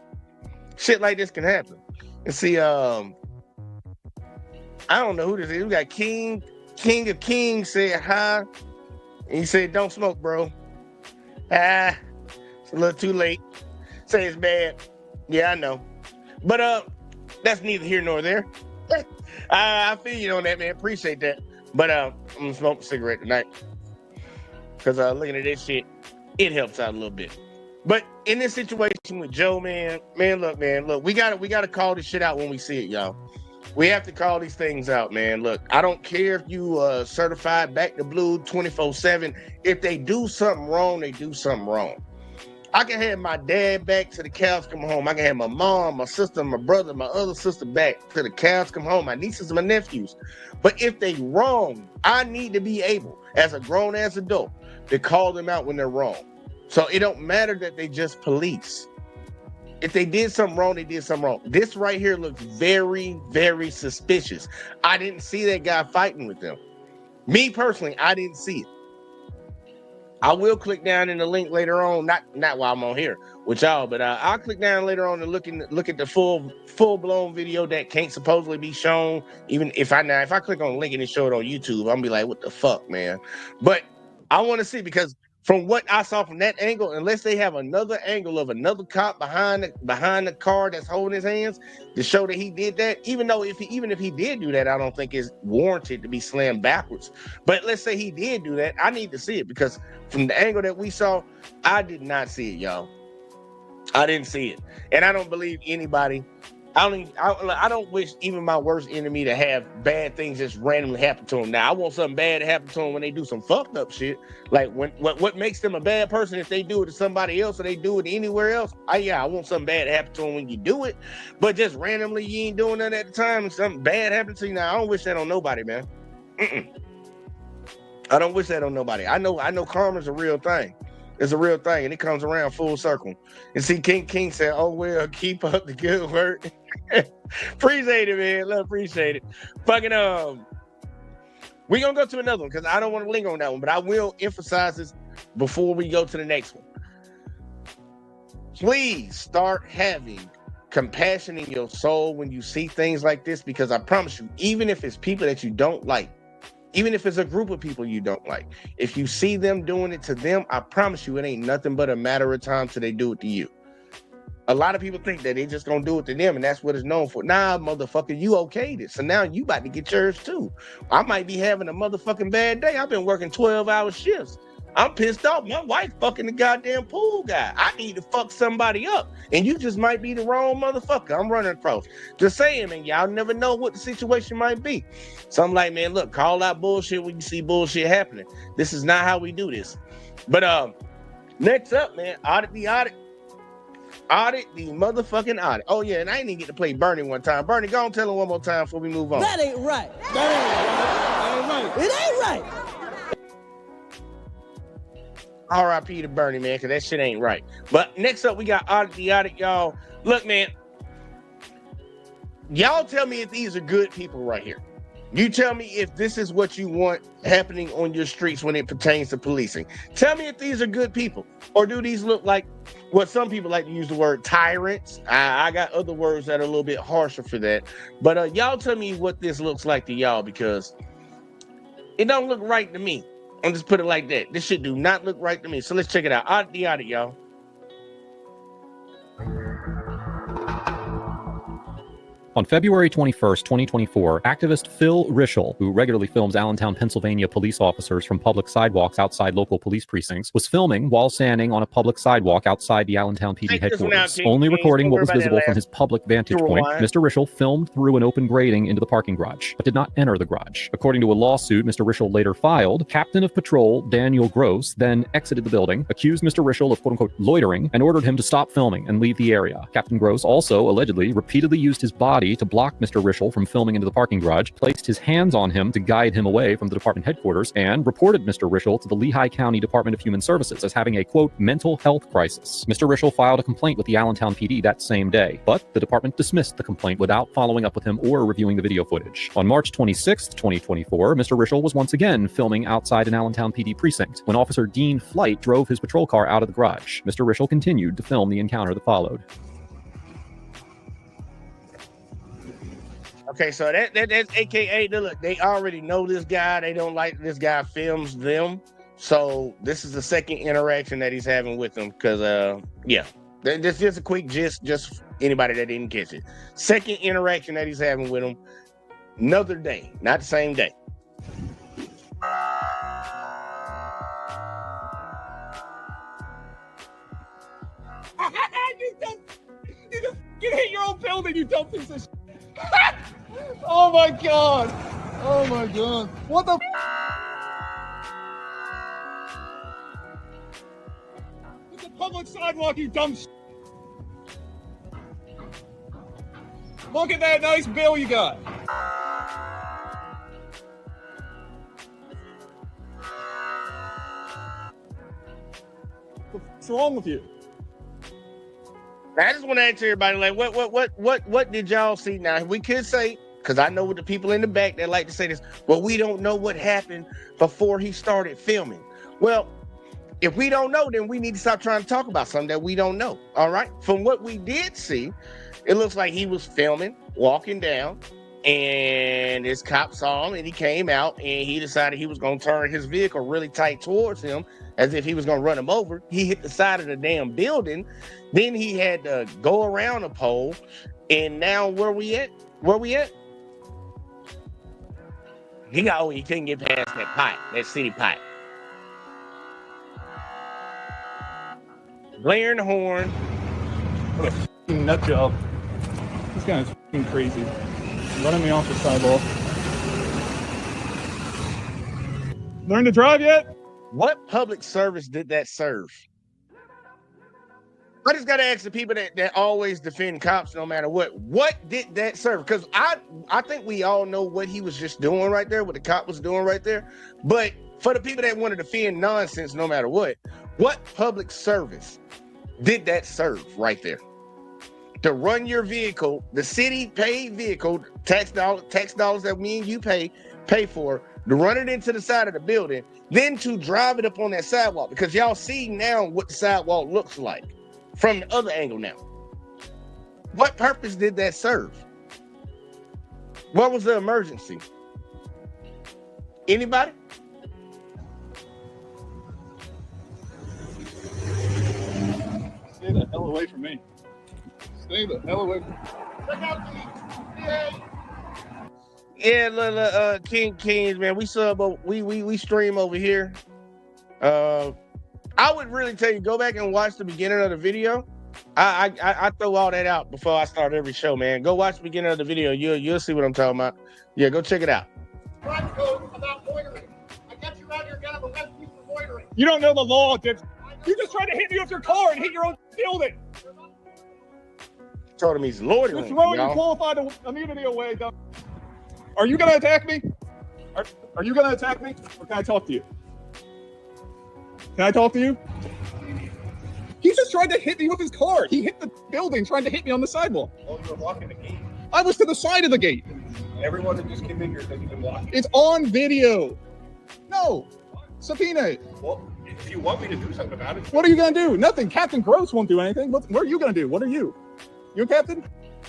Speaker 2: Shit like this can happen. And see, I don't know who this is. We got King of Kings said hi. And he said, don't smoke, bro. It's a little too late. Say it's bad. Yeah, I know. But that's neither here nor there. I feel you on that, man. Appreciate that. But I'm gonna smoke a cigarette tonight because looking at this shit, it helps out a little bit. But in this situation with Joe, man, look, we gotta call this shit out when we see it, y'all. We have to call these things out, man. Look, I don't care if you certified back to blue 24/7. If they do something wrong, they do something wrong. I can have my dad back to the cows come home. I can have my mom, my sister, my brother, my other sister back to the cows come home, my nieces and my nephews. But if they wrong, I need to be able, as a grown-ass adult, to call them out when they're wrong. So it don't matter that they just police. If they did something wrong, they did something wrong. This right here looks very, very suspicious. I didn't see that guy fighting with them. Me personally, I didn't see it. I will click down in the link later on, not while I'm on here with y'all, but I'll click down later on and look at the full-blown video that can't supposedly be shown. Even if I click on the link and it show it on YouTube, I'm gonna be like, what the fuck, man? But I want to see, because from what I saw from that angle, unless they have another angle of another cop behind the car that's holding his hands to show that he did that, even if he did do that, I don't think it's warranted to be slammed backwards. But let's say he did do that, I need to see it, because from the angle that we saw, I did not see it, y'all. I didn't see it, and I don't believe anybody. I don't wish even my worst enemy to have bad things just randomly happen to them. Now, I want something bad to happen to them when they do some fucked up shit. Like what makes them a bad person if they do it to somebody else or they do it anywhere else? I want something bad to happen to them when you do it. But just randomly, you ain't doing that at the time and something bad happened to you. Now, I don't wish that on nobody, man. I don't wish that on nobody. I know karma's a real thing. It's a real thing, and it comes around full circle. And see, King said, "Oh well, keep up the good work." Appreciate it, man. Love, appreciate it. Fucking we're gonna go to another one because I don't want to linger on that one, but I will emphasize this before we go to the next one. Please start having compassion in your soul when you see things like this, because I promise you, even if it's people that you don't like, even if it's a group of people you don't like, if you see them doing it to them, I promise you it ain't nothing but a matter of time till they do it to you. A lot of people think that they just gonna do it to them and that's what it's known for. Nah, motherfucker, you okayed it. So now you about to get yours too. I might be having a motherfucking bad day. I've been working 12-hour shifts. I'm pissed off. My wife fucking the goddamn pool guy. I need to fuck somebody up. And you just might be the wrong motherfucker I'm running across. Just saying, man, y'all never know what the situation might be. So I'm like, man, look, call out bullshit when you see bullshit happening. This is not how we do this. But next up, man, audit the motherfucking audit. Oh yeah, and I ain't even get to play Bernie one time. Bernie, go on, tell him one more time before we move on.
Speaker 5: That ain't right. That ain't right. It ain't right.
Speaker 2: R.I.P. to Bernie, man, because that shit ain't right. But next up, we got audit the audit, y'all. Look, man, y'all tell me if these are good people right here. You tell me if this is what you want happening on your streets when it pertains to policing. Tell me if these are good people, or do these look like what some people like to use the word tyrants? I got other words that are a little bit harsher for that. But y'all tell me what this looks like to y'all, because it don't look right to me. I'll just put it like that. This shit do not look right to me. So let's check it out. Audit the audit, y'all.
Speaker 9: On February 21st, 2024, activist Phil Rischel, who regularly films Allentown, Pennsylvania police officers from public sidewalks outside local police precincts, was filming while standing on a public sidewalk outside the Allentown PD headquarters, only recording what was visible from his public vantage point. Mr. Rischel filmed through an open grating into the parking garage, but did not enter the garage. According to a lawsuit Mr. Rischel later filed, Captain of Patrol Daniel Gross then exited the building, accused Mr. Rischel of quote-unquote loitering, and ordered him to stop filming and leave the area. Captain Gross also allegedly repeatedly used his body to block Mr. Rischel from filming into the parking garage, placed his hands on him to guide him away from the department headquarters, and reported Mr. Rischel to the Lehigh County Department of Human Services as having a, quote, mental health crisis. Mr. Rischel filed a complaint with the Allentown PD that same day, but the department dismissed the complaint without following up with him or reviewing the video footage. On March 26, 2024, Mr. Rischel was once again filming outside an Allentown PD precinct when Officer Dean Flight drove his patrol car out of the garage. Mr. Rischel continued to film the encounter that followed.
Speaker 2: Okay, so that's AKA, look, they already know this guy. They don't like this guy films them. So this is the second interaction that he's having with them. Because, yeah, that's just a quick gist, just anybody that didn't catch it. Second interaction that he's having with him. Another day, not the same day.
Speaker 5: You hit your own building, you dumb piece of shit. Oh my god. Oh my god. What the It's a public sidewalk, you dumb shit. Look at that nice bill you got. What's wrong with you?
Speaker 2: I just want to ask everybody, like, what did y'all see? Now, we could say, because I know with the people in the back that like to say this, well, we don't know what happened before he started filming. Well, if we don't know, then we need to stop trying to talk about something that we don't know. All right. From what we did see, it looks like he was filming, walking down, and this cop saw him, and he came out, and he decided he was going to turn his vehicle really tight towards him, as if he was going to run him over. He hit the side of the damn building. Then he had to go around a pole. And now where we at? He couldn't get past that pipe, that city pipe. Blaring the horn.
Speaker 5: What a f***ing nut job. This guy is f***ing crazy. Running me off the sidewalk. Learn to drive yet?
Speaker 2: What public service did that serve? I just got to ask the people that always defend cops no matter what. What did that serve? Because I think we all know what he was just doing right there, what the cop was doing right there. But for the people that want to defend nonsense no matter what public service did that serve right there? To run your vehicle, the city paid vehicle, tax dollars that me and you pay for, to run it into the side of the building, then to drive it up on that sidewalk. Because y'all see now what the sidewalk looks like from the other angle now. What purpose did that serve? What was the emergency? Anybody?
Speaker 5: Stay the hell away from me. Stay the hell away from me. Check out the
Speaker 2: Yeah, Kings, man. We stream over here. I would really tell you, go back and watch the beginning of the video. I throw all that out before I start every show, man. Go watch the beginning of the video. You'll see what I'm talking about. Yeah, go check it out.
Speaker 5: Crime code about loitering. I got you out here, got him arrested you for loitering. You don't know the law, Dip. You just tried to hit me with your car and hit your own building.
Speaker 2: Told him he's loitering.
Speaker 5: You're throwing your qualified immunity away, dumb. Are you gonna attack me? Are you gonna attack me? Or can I talk to you? Can I talk to you? He just tried to hit me with his car. He hit the building trying to hit me on the sidewalk.
Speaker 7: Well, you were blocking the gate.
Speaker 5: I was to the side of the gate.
Speaker 7: Everyone that just came in here said you've been blocking.
Speaker 5: It's on video. No. Subpoena it.
Speaker 7: Well, if you want me to do something about it.
Speaker 5: What are you gonna do? Nothing. Captain Gross won't do anything. What are you gonna do? What are you? You a captain?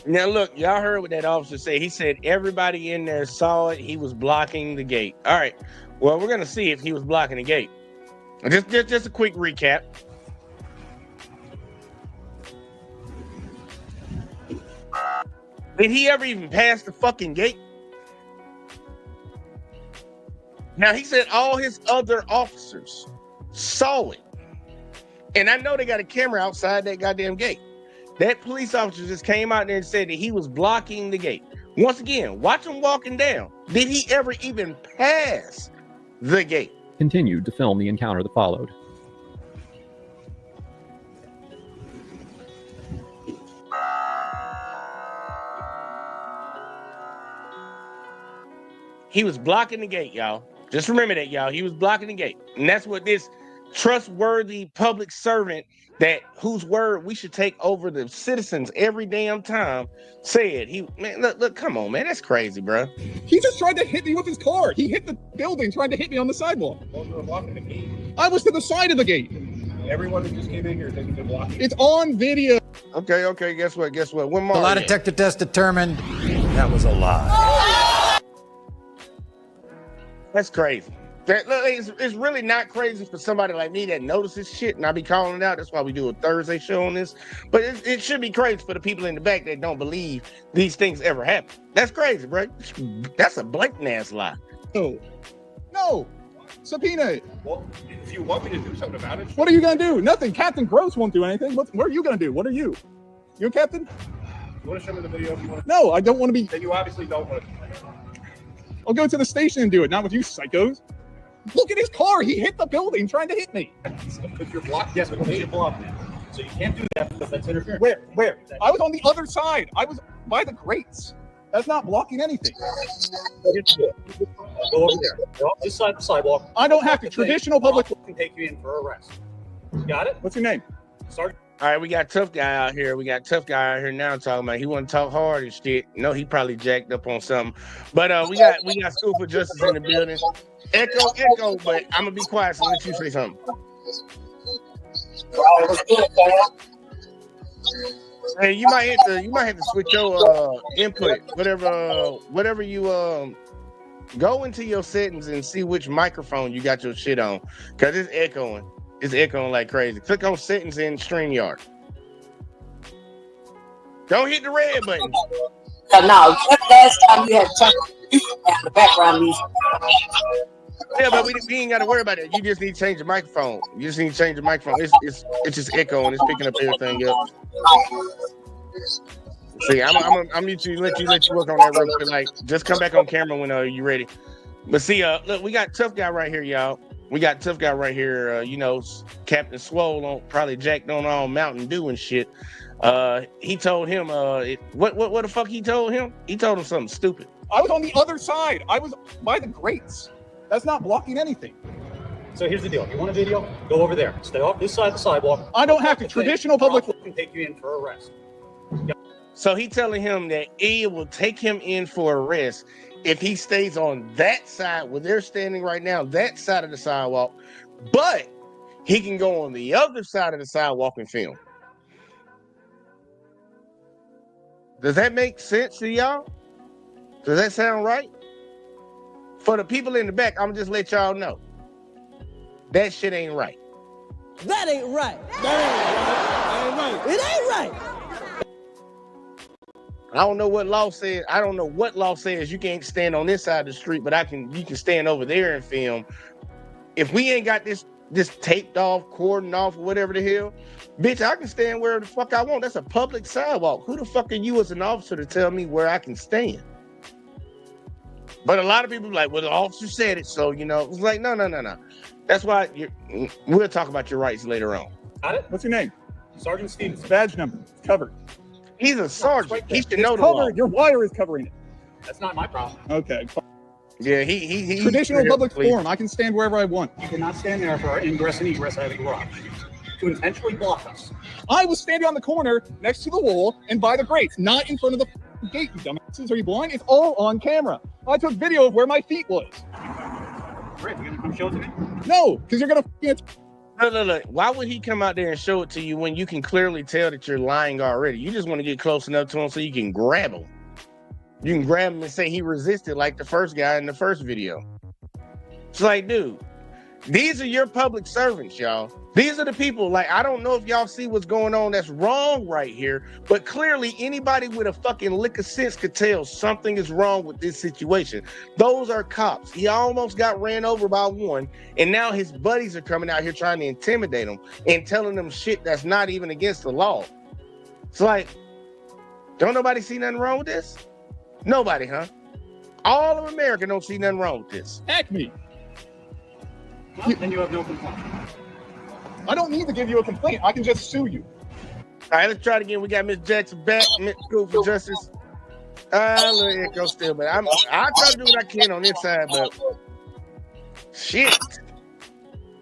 Speaker 2: Now look, y'all heard what that officer said. He said everybody in there saw it. He was blocking the gate. All right. Well, we're gonna see if he was blocking the gate. Just a quick recap. Did he ever even pass the fucking gate? Now, he said all his other officers saw it. And I know they got a camera outside that goddamn gate. That police officer just came out there and said that he was blocking the gate. Once again, watch him walking down. Did he ever even pass the gate?
Speaker 9: Continued to film the encounter that followed.
Speaker 2: He was blocking the gate, y'all. Just remember that, y'all. He was blocking the gate. And that's what this trustworthy public servant that whose word we should take over the citizens every damn time said. Man, look, come on, man. That's crazy, bro.
Speaker 5: He just tried to hit me with his car. He hit the building trying to hit me on the sidewalk.
Speaker 7: Well, you were blocking the gate.
Speaker 5: I was to the side of the gate.
Speaker 7: Everyone that just came in here said you've been blocking.
Speaker 5: It's on video.
Speaker 2: Okay. Guess what? When
Speaker 10: The lie detector test determined that was a lie.
Speaker 2: That's crazy. That look, it's really not crazy for somebody like me that notices shit, and I be calling it out. That's why we do a Thursday show on this. But it should be crazy for the people in the back that don't believe these things ever happen. That's crazy, bro. That's a blatant ass lie.
Speaker 11: No. Subpoena it.
Speaker 12: Well, if you want me to do something about it,
Speaker 11: What are you going to do? Nothing. Captain Gross won't do anything. What are you going to do? What are you? You a captain?
Speaker 12: you want to show me the video if you want.
Speaker 11: No, I don't want to be.
Speaker 12: Then you obviously don't want to.
Speaker 11: I'll go to the station and do it, not with you psychos. Look at his car. He hit the building trying to hit me.
Speaker 12: Because you're blocked. Yes, because you're blocked now. So you can't do that because that's interference.
Speaker 11: Where? I was on the other side. I was by the grates. That's not blocking anything.
Speaker 12: Go over there. Go off this side of the sidewalk.
Speaker 11: I don't have to. Traditional public.
Speaker 12: Can take you in for arrest. You got it?
Speaker 11: What's your name?
Speaker 12: Sergeant.
Speaker 2: All right, we got tough guy out here. We got tough guy out here now talking about he want to talk hard and shit. No, he probably jacked up on something. But we got School for Justice in the building. Echo, but I'm gonna be quiet so let you say something. Hey, you might have to switch your input. Whatever you go into your settings and see which microphone you got your shit on. Cause it's echoing. It's echoing like crazy. Click on settings in StreamYard. Don't hit the red button.
Speaker 1: No, last time you had the background music.
Speaker 2: Yeah, but we ain't got to worry about it. You just need to change the microphone. It's just echoing. It's picking up everything up. See, I'm need to let you work on that real quick. Like, just come back on camera when you're ready. But see, look, we got tough guy right here, y'all. We got tough guy right here. Captain Swole on probably jacked on all Mountain Dew and shit. He told him what the fuck he told him? He told him something stupid.
Speaker 11: I was on the other side. I was by the grates. That's not blocking anything.
Speaker 12: So here's the deal. You want a video? Go over there. Stay off this side of the sidewalk.
Speaker 11: I don't have to. Traditional public
Speaker 12: can take you in for arrest.
Speaker 2: So he telling him that it will take him in for arrest if he stays on that side where they're standing right now, that side of the sidewalk, but he can go on the other side of the sidewalk and film. Does that make sense to y'all? Does that sound right? For the people in the back, I'm just let y'all know. That shit ain't right.
Speaker 5: That ain't right. It ain't right.
Speaker 2: I don't know what law says. I don't know what law says you can't stand on this side of the street, but you can stand over there and film. If we ain't got this taped off, cordoned off, or whatever the hell, bitch, I can stand wherever the fuck I want. That's a public sidewalk. Who the fuck are you as an officer to tell me where I can stand? But a lot of people are like, well, the officer said it, so it's like, no. That's why we'll talk about your rights later on.
Speaker 12: Got it?
Speaker 11: What's your name?
Speaker 12: Sergeant Stevens.
Speaker 11: Badge number. It's covered.
Speaker 2: He's a sergeant.
Speaker 12: Right,
Speaker 2: he should
Speaker 11: It's
Speaker 2: know the law.
Speaker 11: covered. Your wire is covering it.
Speaker 12: That's not my problem.
Speaker 11: Okay.
Speaker 2: Yeah, he
Speaker 11: Traditional public forum. I can stand wherever I want.
Speaker 12: You cannot stand there for our ingress and egress out of the garage. To intentionally block us.
Speaker 11: I was standing on the corner next to the wall and by the grates, not in front of the gate, you dumbasses. Are you blind? It's all on camera. I took video of where my feet was.
Speaker 12: Great, you gonna come show it to me?
Speaker 11: No, because you're gonna.
Speaker 2: Look. Why would he come out there and show it to you when you can clearly tell that you're lying already? You just want to get close enough to him so you can grab him. You can grab him and say he resisted like the first guy in the first video. It's like, dude, these are your public servants, y'all. These are the people, like, I don't know if y'all see what's going on that's wrong right here, but clearly anybody with a fucking lick of sense could tell something is wrong with this situation. Those are cops. He almost got ran over by one, and now his buddies are coming out here trying to intimidate him and telling them shit that's not even against the law. It's like, don't nobody see nothing wrong with this? Nobody, huh? All of America don't see nothing wrong with this.
Speaker 11: Heck me.
Speaker 12: Well, then you have no complaint.
Speaker 11: I don't need to give you a complaint. I can just sue you.
Speaker 2: All right, let's try it again. We got Miss Jackson back, Miss School for Justice. Little echo still, but I'll try to do what I can on this side, but shit.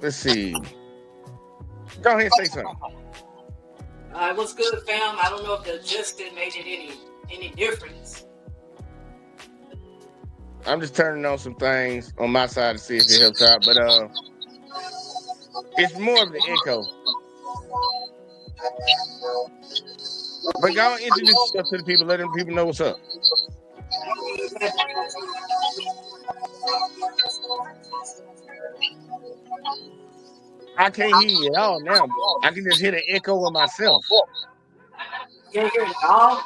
Speaker 2: Let's see. Go ahead and say something.
Speaker 1: What's good, fam? I don't know if the adjusting made it any difference.
Speaker 2: I'm just turning on some things on my side to see if it helps out, but it's more of the echo. But go and introduce yourself to the people, let them people know what's up. I can't hear you at all now. I can just hear the echo of myself.
Speaker 5: Can't hear it all.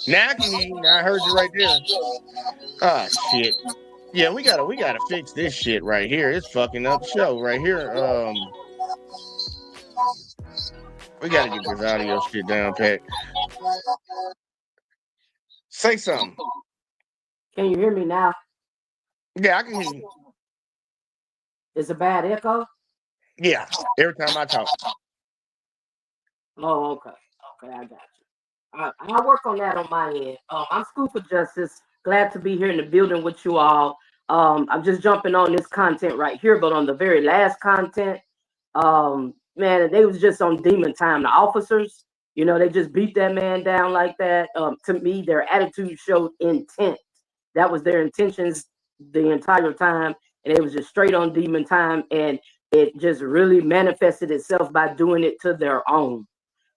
Speaker 2: Now I can hear you. Now I heard you right there. Ah, shit. Yeah, we gotta fix this shit right here. It's fucking up the show right here. We gotta get this audio shit down, Pat. Say something.
Speaker 5: Can you hear me now?
Speaker 2: Yeah, I can hear you.
Speaker 5: It's a bad echo.
Speaker 2: Yeah, every time I talk.
Speaker 5: Oh, okay. Okay, I got you. I'll work on that on my end. I'm School for Justice. Glad to be here in the building with you all. I'm just jumping on this content right here, but on the very last content, man, they was just on demon time. The officers, you know, they just beat that man down like that. To me, their attitude showed intent. That was their intentions the entire time, and it was just straight on demon time, and it just really manifested itself by doing it to their own.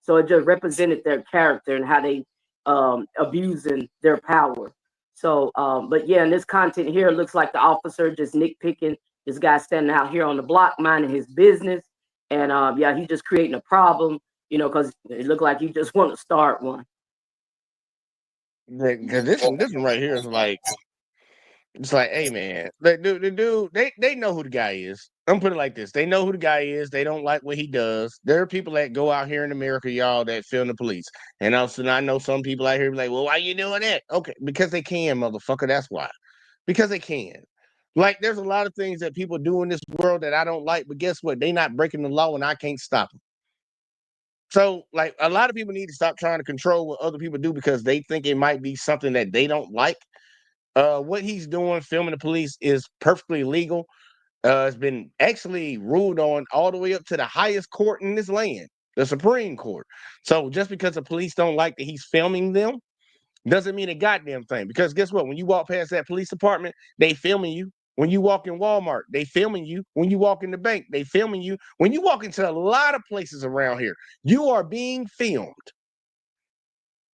Speaker 5: So it just represented their character and how they abusing their power. So, but yeah, in this content here, it looks like the officer just nitpicking this guy standing out here on the block minding his business. And yeah, he's just creating a problem, you know, because it looked like he just want to start one.
Speaker 2: Because this one right here is like, it's like, hey man, the dude, they know who the guy is. I'm putting it like this: they know who the guy is. They don't like what he does. There are people that go out here in America, y'all, that film the police. And also, I know some people out here be like, well, why you doing that? Okay, because they can, motherfucker. That's why. Because they can. Like, there's a lot of things that people do in this world that I don't like, but guess what? They not breaking the law, and I can't stop them. So, like, a lot of people need to stop trying to control what other people do because they think it might be something that they don't like. What he's doing, filming the police, is perfectly legal. It's been actually ruled on all the way up to the highest court in this land, the Supreme Court. So just because the police don't like that he's filming them doesn't mean a goddamn thing. Because guess what? When you walk past that police department, they filming you. When you walk in Walmart, they filming you. When you walk in the bank, they filming you. When you walk into a lot of places around here, you are being filmed.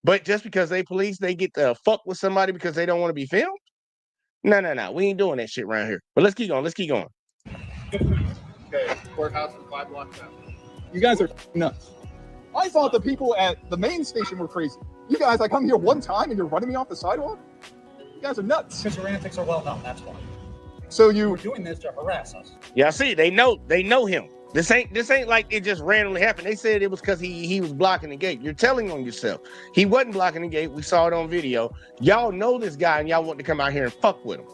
Speaker 2: But just because they police, they get to fuck with somebody because they don't want to be filmed? No. We ain't doing that shit around here. But let's keep going.
Speaker 11: Okay, courthouse is 5 blocks out. You guys are nuts. I thought the people at the main station were crazy. You guys, I come here one time and you're running me off the sidewalk? You guys are nuts.
Speaker 12: Because your antics are well known, that's why.
Speaker 11: So you
Speaker 12: were doing this to harass us.
Speaker 2: Yeah, see, they know him. This ain't like it just randomly happened. They said it was because he was blocking the gate. You're telling on yourself. He wasn't blocking the gate. We saw it on video. Y'all know this guy and y'all want to come out here and fuck with him.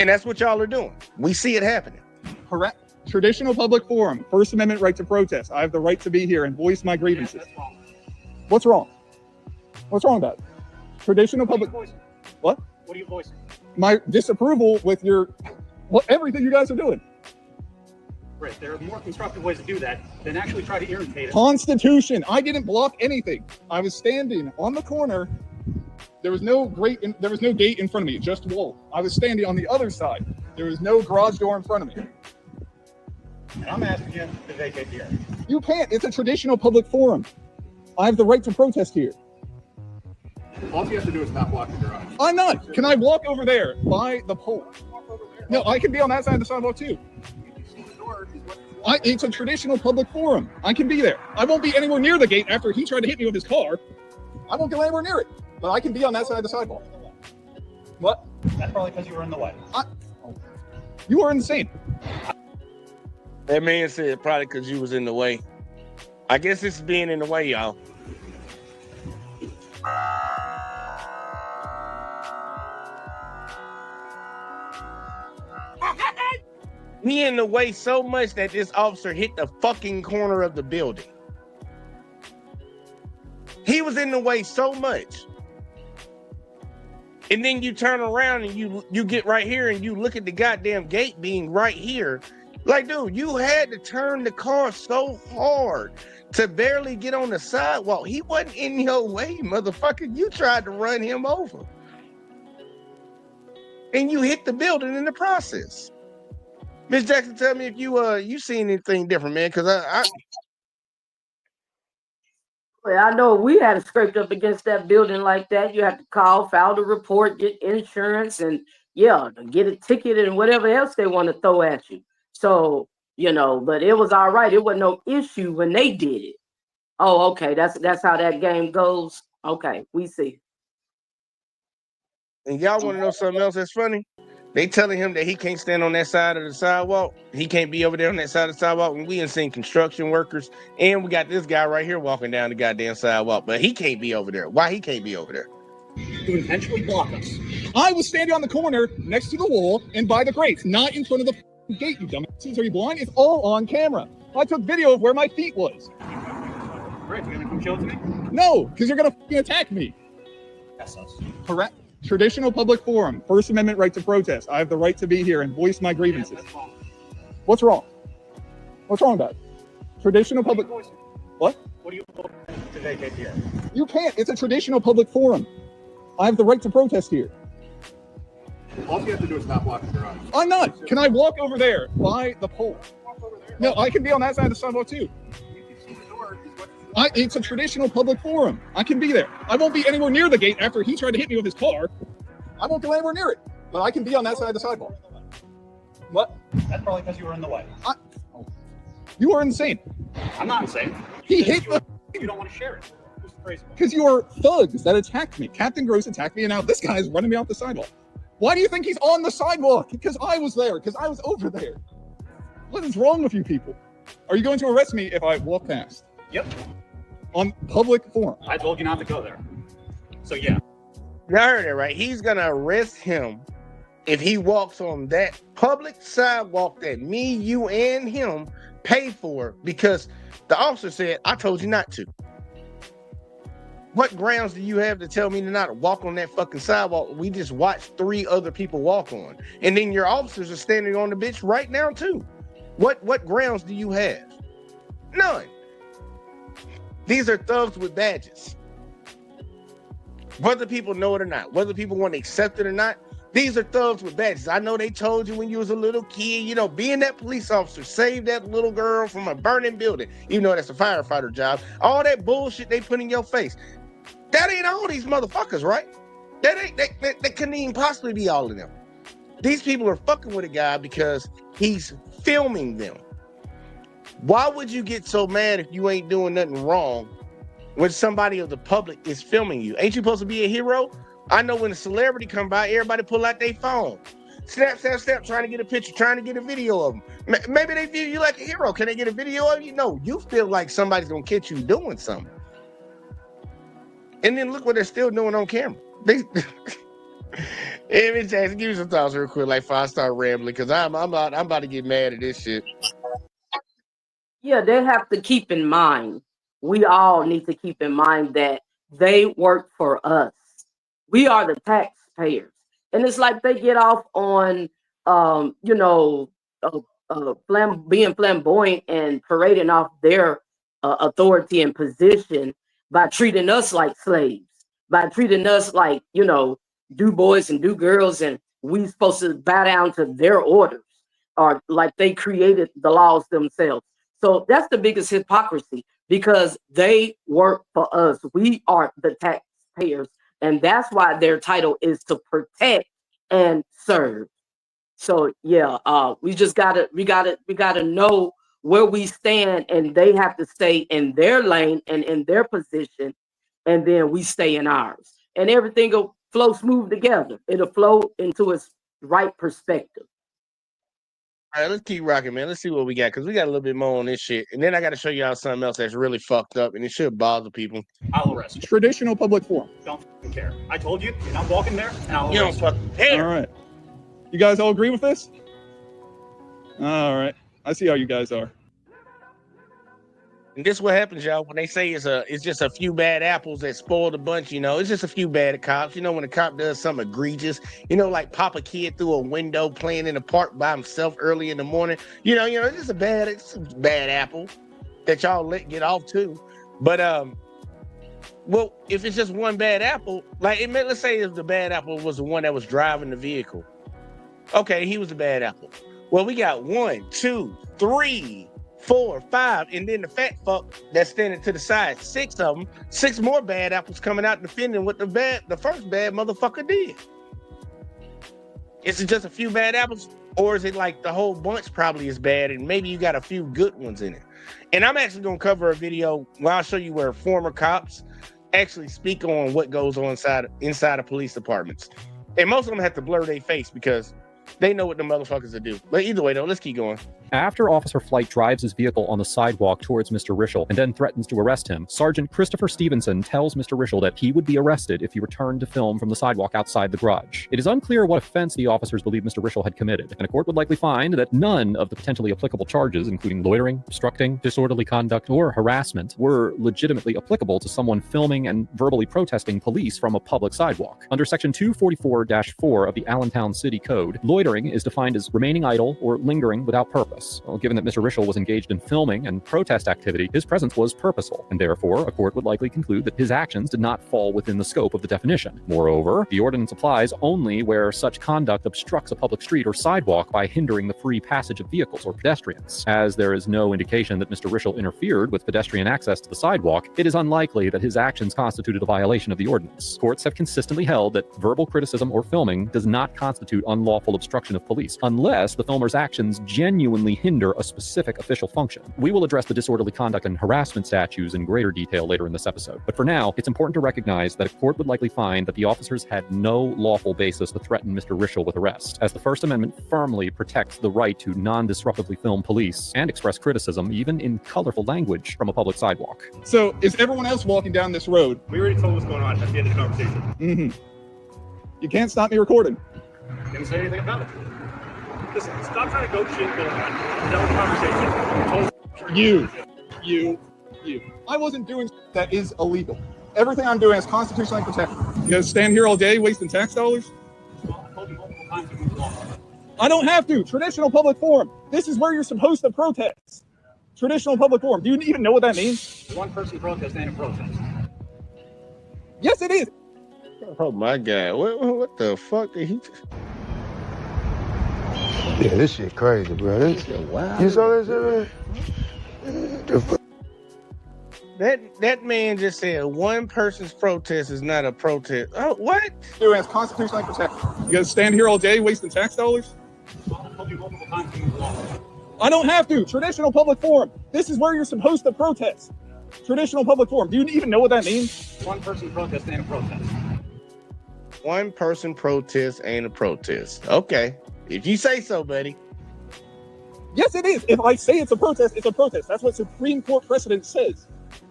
Speaker 2: And that's what y'all are doing. We see it happening.
Speaker 11: Correct. Traditional public forum, First Amendment right to protest. I have the right to be here and voice my grievances. What's wrong? What's wrong about it? Traditional public. What?
Speaker 12: What are you voicing?
Speaker 11: My disapproval with everything you guys are doing.
Speaker 12: Right. There are more constructive ways to do that than actually try to irritate it.
Speaker 11: Constitution. I didn't block anything. I was standing on the corner. There was no gate in front of me, just wall. I was standing on the other side. There was no garage door in front of me.
Speaker 12: And I'm asking you to vacate here.
Speaker 11: You can't. It's a traditional public forum. I have the right to protest here.
Speaker 12: All you have to do is not block the garage.
Speaker 11: I'm not. Can I walk over there by the pole? No, I can be on that side of the sidewalk too. It's a traditional public forum. I can be there. I won't be anywhere near the gate after he tried to hit me with his car. I won't go anywhere near it. But I can be on that side of the sidewalk. What?
Speaker 12: That's probably because you were in the way.
Speaker 11: You are insane.
Speaker 2: That man said probably because you was in the way. I guess this is being in the way, y'all. He in the way so much that this officer hit the fucking corner of the building. He was in the way so much. And then you turn around and you get right here and you look at the goddamn gate being right here. Like, dude, you had to turn the car so hard to barely get on the sidewalk. He wasn't in your way, motherfucker. You tried to run him over. And you hit the building in the process. Miss Jackson, tell me if you seen anything different, man, because
Speaker 5: Well, I know we had scraped up against that building like that. You have to call, file the report, get insurance, and yeah, get a ticket and whatever else they want to throw at you. So, but it was all right. It wasn't no issue when they did it. Oh, okay. That's how that game goes. Okay, we see.
Speaker 2: And y'all want to know something else that's funny? They telling him that he can't stand on that side of the sidewalk. He can't be over there on that side of the sidewalk. And we ain't seen construction workers. And we got this guy right here walking down the goddamn sidewalk. But he can't be over there. Why he can't be over there?
Speaker 12: To intentionally block us.
Speaker 11: I was standing on the corner next to the wall and by the grates, not in front of the gate, you dumbasses. Are you blind? It's all on camera. I took video of where my feet was.
Speaker 12: Great, you gonna come show it to me?
Speaker 11: No, because you're gonna attack me.
Speaker 12: That's us.
Speaker 11: Correct. Traditional public forum, First Amendment right to protest. I have the right to be here and voice my grievances. What's wrong? What's wrong about it? Traditional public. What?
Speaker 12: What do you vote to vacate here?
Speaker 11: You can't. It's a traditional public forum. I have the right to protest here.
Speaker 12: All you have to do is not block your eyes.
Speaker 11: I'm not. Can I walk over there by the pole? No, I can be on that side of the sidewalk too. It's a traditional public forum. I can be there. I won't be anywhere near the gate after he tried to hit me with his car. I won't go anywhere near it. But I can be on that side of the sidewalk. What?
Speaker 12: That's probably because you were in the way.
Speaker 11: You are insane.
Speaker 12: I'm not insane.
Speaker 11: He hit the...
Speaker 12: You don't want to share it. Who's the crazy one?
Speaker 11: Because you are thugs that attacked me. Captain Gross attacked me, and now this guy is running me off the sidewalk. Why do you think he's on the sidewalk? Because I was there. Because I was over there. What is wrong with you people? Are you going to arrest me if I walk past?
Speaker 12: Yep.
Speaker 11: On public forum.
Speaker 12: I told you not to go there. So yeah.
Speaker 2: Y'all heard it, right? He's gonna arrest him if he walks on that public sidewalk that me, you, and him pay for because the officer said, I told you not to. What grounds do you have to tell me to not walk on that fucking sidewalk? We just watched 3 other people walk on. And then your officers are standing on the bitch right now too. What grounds do you have? None. These are thugs with badges. Whether people know it or not, whether people want to accept it or not, these are thugs with badges. I know they told you when you was a little kid, being that police officer, saved that little girl from a burning building, even though that's a firefighter job. All that bullshit they put in your face. That ain't all these motherfuckers, right? That couldn't even possibly be all of them. These people are fucking with a guy because he's filming them. Why would you get so mad if you ain't doing nothing wrong when somebody of the public is filming you? Ain't you supposed to be a hero? I know when a celebrity come by, everybody pull out their phone. Snap, trying to get a picture, trying to get a video of them. Maybe they view you like a hero. Can they get a video of you? No, you feel like somebody's going to catch you doing something. And then look what they're still doing on camera. Hey, Miss Jackson, give me some thoughts real quick, like before I start rambling, because I'm about to get mad at this shit.
Speaker 5: Yeah, they have to keep in mind. We all need to keep in mind that they work for us. We are the taxpayers, and it's like they get off on, being flamboyant and parading off their authority and position by treating us like slaves, by treating us like do boys and do girls, and we supposed to bow down to their orders, or like they created the laws themselves. So that's the biggest hypocrisy, because they work for us. We are the taxpayers, and that's why their title is to protect and serve. So yeah, we gotta know where we stand, and they have to stay in their lane and in their position, and then we stay in ours, and everything will flow smooth together. It'll flow into its right perspective.
Speaker 2: All right, let's keep rocking, man. Let's see what we got, because we got a little bit more on this shit. And then I got to show y'all something else that's really fucked up, and it should bother people.
Speaker 12: I'll arrest you.
Speaker 11: Traditional public forum.
Speaker 12: Don't fucking care. I told you, you're not walking there, and I'll
Speaker 2: You don't
Speaker 12: arrest you.
Speaker 2: fucking care.
Speaker 11: All right. You guys all agree with this? All right. I see how you guys are.
Speaker 2: And this is what happens, y'all, when they say it's just a few bad apples that spoil the bunch, it's just a few bad cops. When a cop does something egregious, like pop a kid through a window playing in the park by himself early in the morning, it's just it's a bad apple that y'all let get off too. But well, if it's just one bad apple, let's say if the bad apple was the one that was driving the vehicle. Okay, he was the bad apple. Well, we got 1, 2, 3, 4, 5, and then the fat fuck that's standing to the side. 6 of them, 6 more bad apples coming out defending what the first bad motherfucker did. Is it just a few bad apples, or is it like the whole bunch probably is bad, and maybe you got a few good ones in it? And I'm actually gonna cover a video where I'll show you where former cops actually speak on what goes on inside of police departments, and most of them have to blur their face because they know what the motherfuckers will do. But either way, though, let's keep going.
Speaker 9: After Officer Flight drives his vehicle on the sidewalk towards Mr. Rischel and then threatens to arrest him, Sergeant Christopher Stevenson tells Mr. Rischel that he would be arrested if he returned to film from the sidewalk outside the garage. It is unclear what offense the officers believe Mr. Rischel had committed, and a court would likely find that none of the potentially applicable charges, including loitering, obstructing, disorderly conduct, or harassment, were legitimately applicable to someone filming and verbally protesting police from a public sidewalk. Under Section 244-4 of the Allentown City Code, loitering is defined as remaining idle or lingering without purpose. Well, given that Mr. Rischel was engaged in filming and protest activity, his presence was purposeful, and therefore a court would likely conclude that his actions did not fall within the scope of the definition. Moreover, the ordinance applies only where such conduct obstructs a public street or sidewalk by hindering the free passage of vehicles or pedestrians. As there is no indication that Mr. Rischel interfered with pedestrian access to the sidewalk, it is unlikely that his actions constituted a violation of the ordinance. Courts have consistently held that verbal criticism or filming does not constitute unlawful obstruction of police, unless the filmer's actions genuinely hinder a specific official function. We will address the disorderly conduct and harassment statutes in greater detail later in this episode. But for now, it's important to recognize that a court would likely find that the officers had no lawful basis to threaten Mr. Rischel with arrest, as the First Amendment firmly protects the right to non-disruptively film police and express criticism, even in colorful language, from a public sidewalk.
Speaker 11: So, is everyone else walking down this road?
Speaker 12: We already told what's going on at the end of the conversation.
Speaker 11: Mm-hmm. You can't stop me recording.
Speaker 12: Didn't say anything about it. Listen, stop trying to go shit going on. That was the conversation.
Speaker 11: You. I wasn't doing that is illegal. Everything I'm doing is constitutionally protected. You gonna stand here all day wasting tax dollars? I don't have to. Traditional public forum. This is where you're supposed to protest. Traditional public forum. Do you even know what that means?
Speaker 12: One person protest ain't a protest.
Speaker 11: Yes, it is.
Speaker 2: Oh my God! What the fuck did he?
Speaker 13: Yeah, this shit crazy, bro. This shit wild. You saw that shit, man?
Speaker 2: That man just said one person's protest is not a protest. Oh, what?
Speaker 11: Doing is constitutionally protected. You gonna stand here all day wasting tax dollars? I don't have to. Traditional public forum. This is where you're supposed to protest. Traditional public forum. Do you even know what that means?
Speaker 12: One person protest ain't a protest.
Speaker 2: One person protest ain't a protest. Okay. If you say so, buddy.
Speaker 11: Yes, it is. If I say it's a protest, it's a protest. That's what Supreme Court precedent says.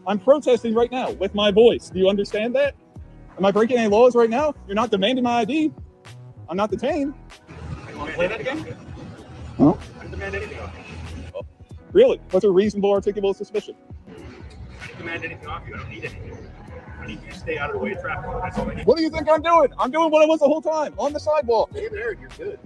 Speaker 11: I'm protesting right now with my voice. Do you understand that? Am I breaking any laws right now? You're not demanding my ID. I'm not detained.
Speaker 12: Want to play that again?
Speaker 11: Huh?
Speaker 12: I didn't demand anything off you.
Speaker 11: Really? What's a reasonable, articulable suspicion?
Speaker 12: I didn't demand anything off you. I don't need anything. I need you to stay out of the way of traffic. That's all I need.
Speaker 11: What do you think I'm doing? I'm doing what I was the whole time, on the sidewalk.
Speaker 12: Stay there. You're good.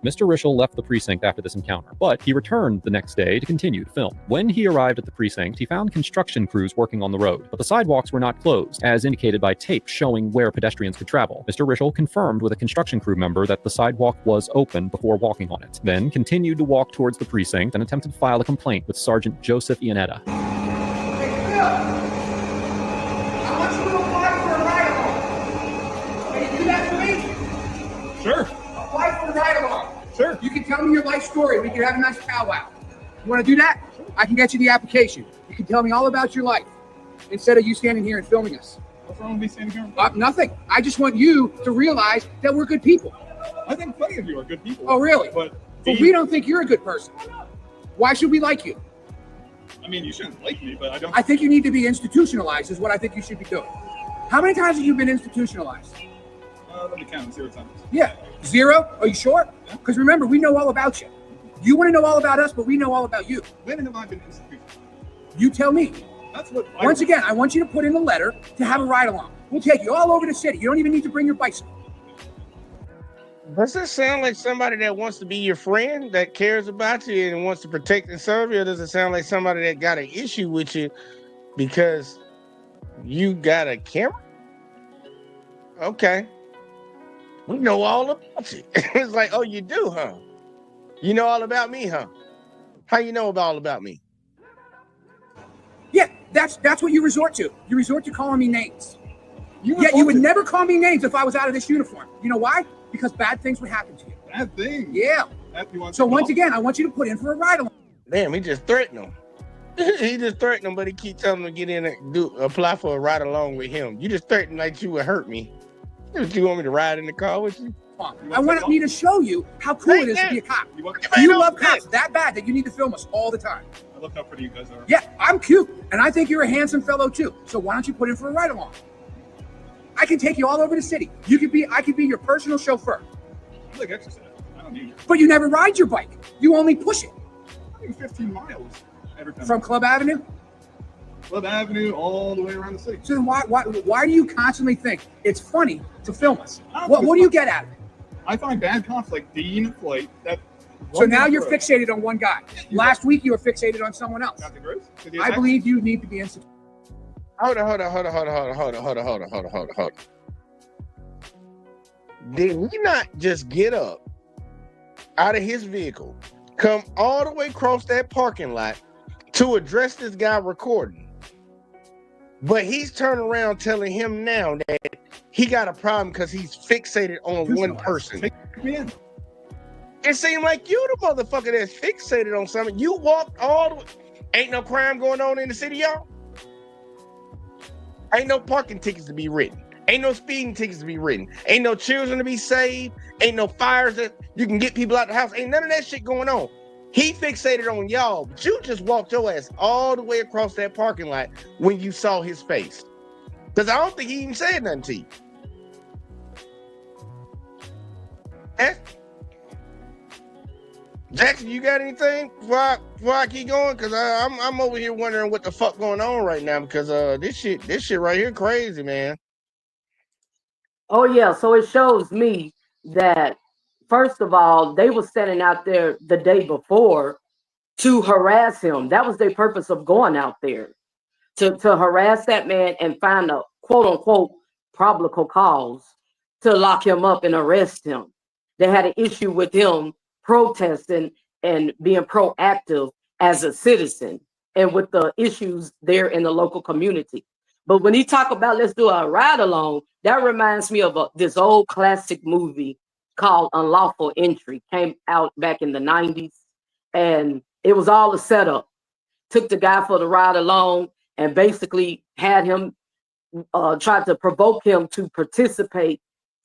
Speaker 9: Mr. Rischel left the precinct after this encounter, but he returned the next day to continue to film. When he arrived at the precinct, he found construction crews working on the road, but the sidewalks were not closed, as indicated by tape showing where pedestrians could travel. Mr. Rischel confirmed with a construction crew member that the sidewalk was open before walking on it, then continued to walk towards the precinct and attempted to file a complaint with Sergeant Joseph Iannetta.
Speaker 11: Sure.
Speaker 5: Apply for the ride-along.
Speaker 11: Sure.
Speaker 5: You can tell me your life story. We can have a nice powwow. You want to do that? I can get you the application. You can tell me all about your life instead of you standing here and filming us.
Speaker 11: What's wrong with me standing here?
Speaker 5: Nothing. I just want you to realize that we're good people.
Speaker 11: I think plenty of you are good people.
Speaker 5: Oh, really?
Speaker 11: But
Speaker 5: we don't think you're a good person. Why should we like you?
Speaker 11: I mean, you shouldn't like me, but I don't.
Speaker 5: I think you need to be institutionalized is what I think you should be doing. How many times have you been institutionalized?
Speaker 11: Let me count 0 times.
Speaker 5: Yeah. 0? Are you sure? Because remember, we know all about you. You want to know all about us, but we know all about you.
Speaker 11: When have I been institutionalized?
Speaker 5: You tell me.
Speaker 11: That's what.
Speaker 5: Once again, I want you to put in a letter to have a ride along. We'll take you all over the city. You don't even need to bring your bicycle.
Speaker 2: Does this sound like somebody that wants to be your friend, that cares about you and wants to protect and serve you? Or does it sound like somebody that got an issue with you because you got a camera? Okay. We know all about you. It's like, oh, you do, huh? You know all about me, huh? How you know all about me?
Speaker 5: Yeah, that's what you resort to. You resort to calling me names. You would never call me names if I was out of this uniform. You know why? because bad things would happen to you.
Speaker 11: Bad thing.
Speaker 5: Yeah. So once again, I want you to put in for a ride along.
Speaker 2: Damn, he just threatened him. He just threatened him, but he keep telling him to get in and apply for a ride along with him. You just threatened like you would hurt me. You want me to ride in the car with you?
Speaker 5: I want me to show you how cool it is to be a cop. You love cops that bad that you need to film us all the time.
Speaker 11: I love how pretty you guys are.
Speaker 5: Yeah, I'm cute, and I think you're a handsome fellow too. So why don't you put in for a ride along? I can take you all over the city. I could be your personal chauffeur.
Speaker 11: I like exercise. I don't need it.
Speaker 5: But you never ride your bike. You only push it.
Speaker 11: I do 15 miles every time.
Speaker 5: From Club Avenue?
Speaker 11: Club Avenue all the way around the city.
Speaker 5: So then why do you constantly think it's funny to film us? What do you get out of it?
Speaker 11: I find bad cops like Dean Flight.
Speaker 5: So now you're fixated on one guy. Last week you were fixated on someone else. I believe you need to be instituted.
Speaker 2: Hold on. Did he not just get up out of his vehicle, come all the way across that parking lot to address this guy recording? But he's turning around telling him now that he got a problem because he's fixated on one person.
Speaker 11: Take me in.
Speaker 2: It seemed like you the motherfucker that's fixated on something. You walked all the way. Ain't no crime going on in the city, y'all. Ain't no parking tickets to be written. Ain't no speeding tickets to be written. Ain't no children to be saved. Ain't no fires that you can get people out the house. Ain't none of that shit going on. He fixated on y'all, but you just walked your ass all the way across that parking lot when you saw his face. Because I don't think he even said nothing to you. Jackson, you got anything before I keep going? Because I'm over here wondering what the fuck going on right now, because this shit right here crazy, man.
Speaker 1: Oh yeah, so it shows me that first of all, they were standing out there the day before to harass him. That was their purpose of going out there, to harass that man and find a quote unquote probable cause to lock him up and arrest him. They had an issue with him protesting and being proactive as a citizen and with the issues there in the local community. But when he talk about let's do a ride along, that reminds me of this old classic movie called Unlawful Entry. Came out back in the 90s, and it was all a setup. Took the guy for the ride along and basically had him tried to provoke him to participate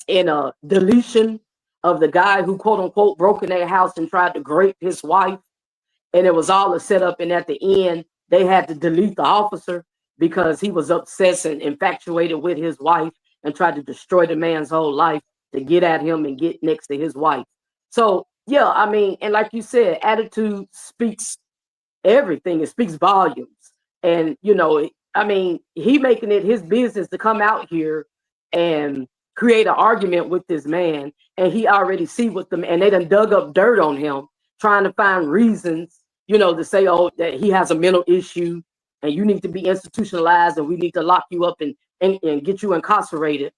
Speaker 1: in a deletion of the guy who quote unquote broke in their house and tried to grape his wife. And it was all a setup, and at the end they had to delete the officer because he was obsessed and infatuated with his wife and tried to destroy the man's whole life to get at him and get next to his wife. So yeah, I mean, and like you said, attitude speaks everything. It speaks volumes. And you know, I mean, he making it his business to come out here and create an argument with this man, and he already see with them, and they done dug up dirt on him, trying to find reasons, you know, to say, oh, that he has a mental issue and you need to be institutionalized and we need to lock you up and get you incarcerated,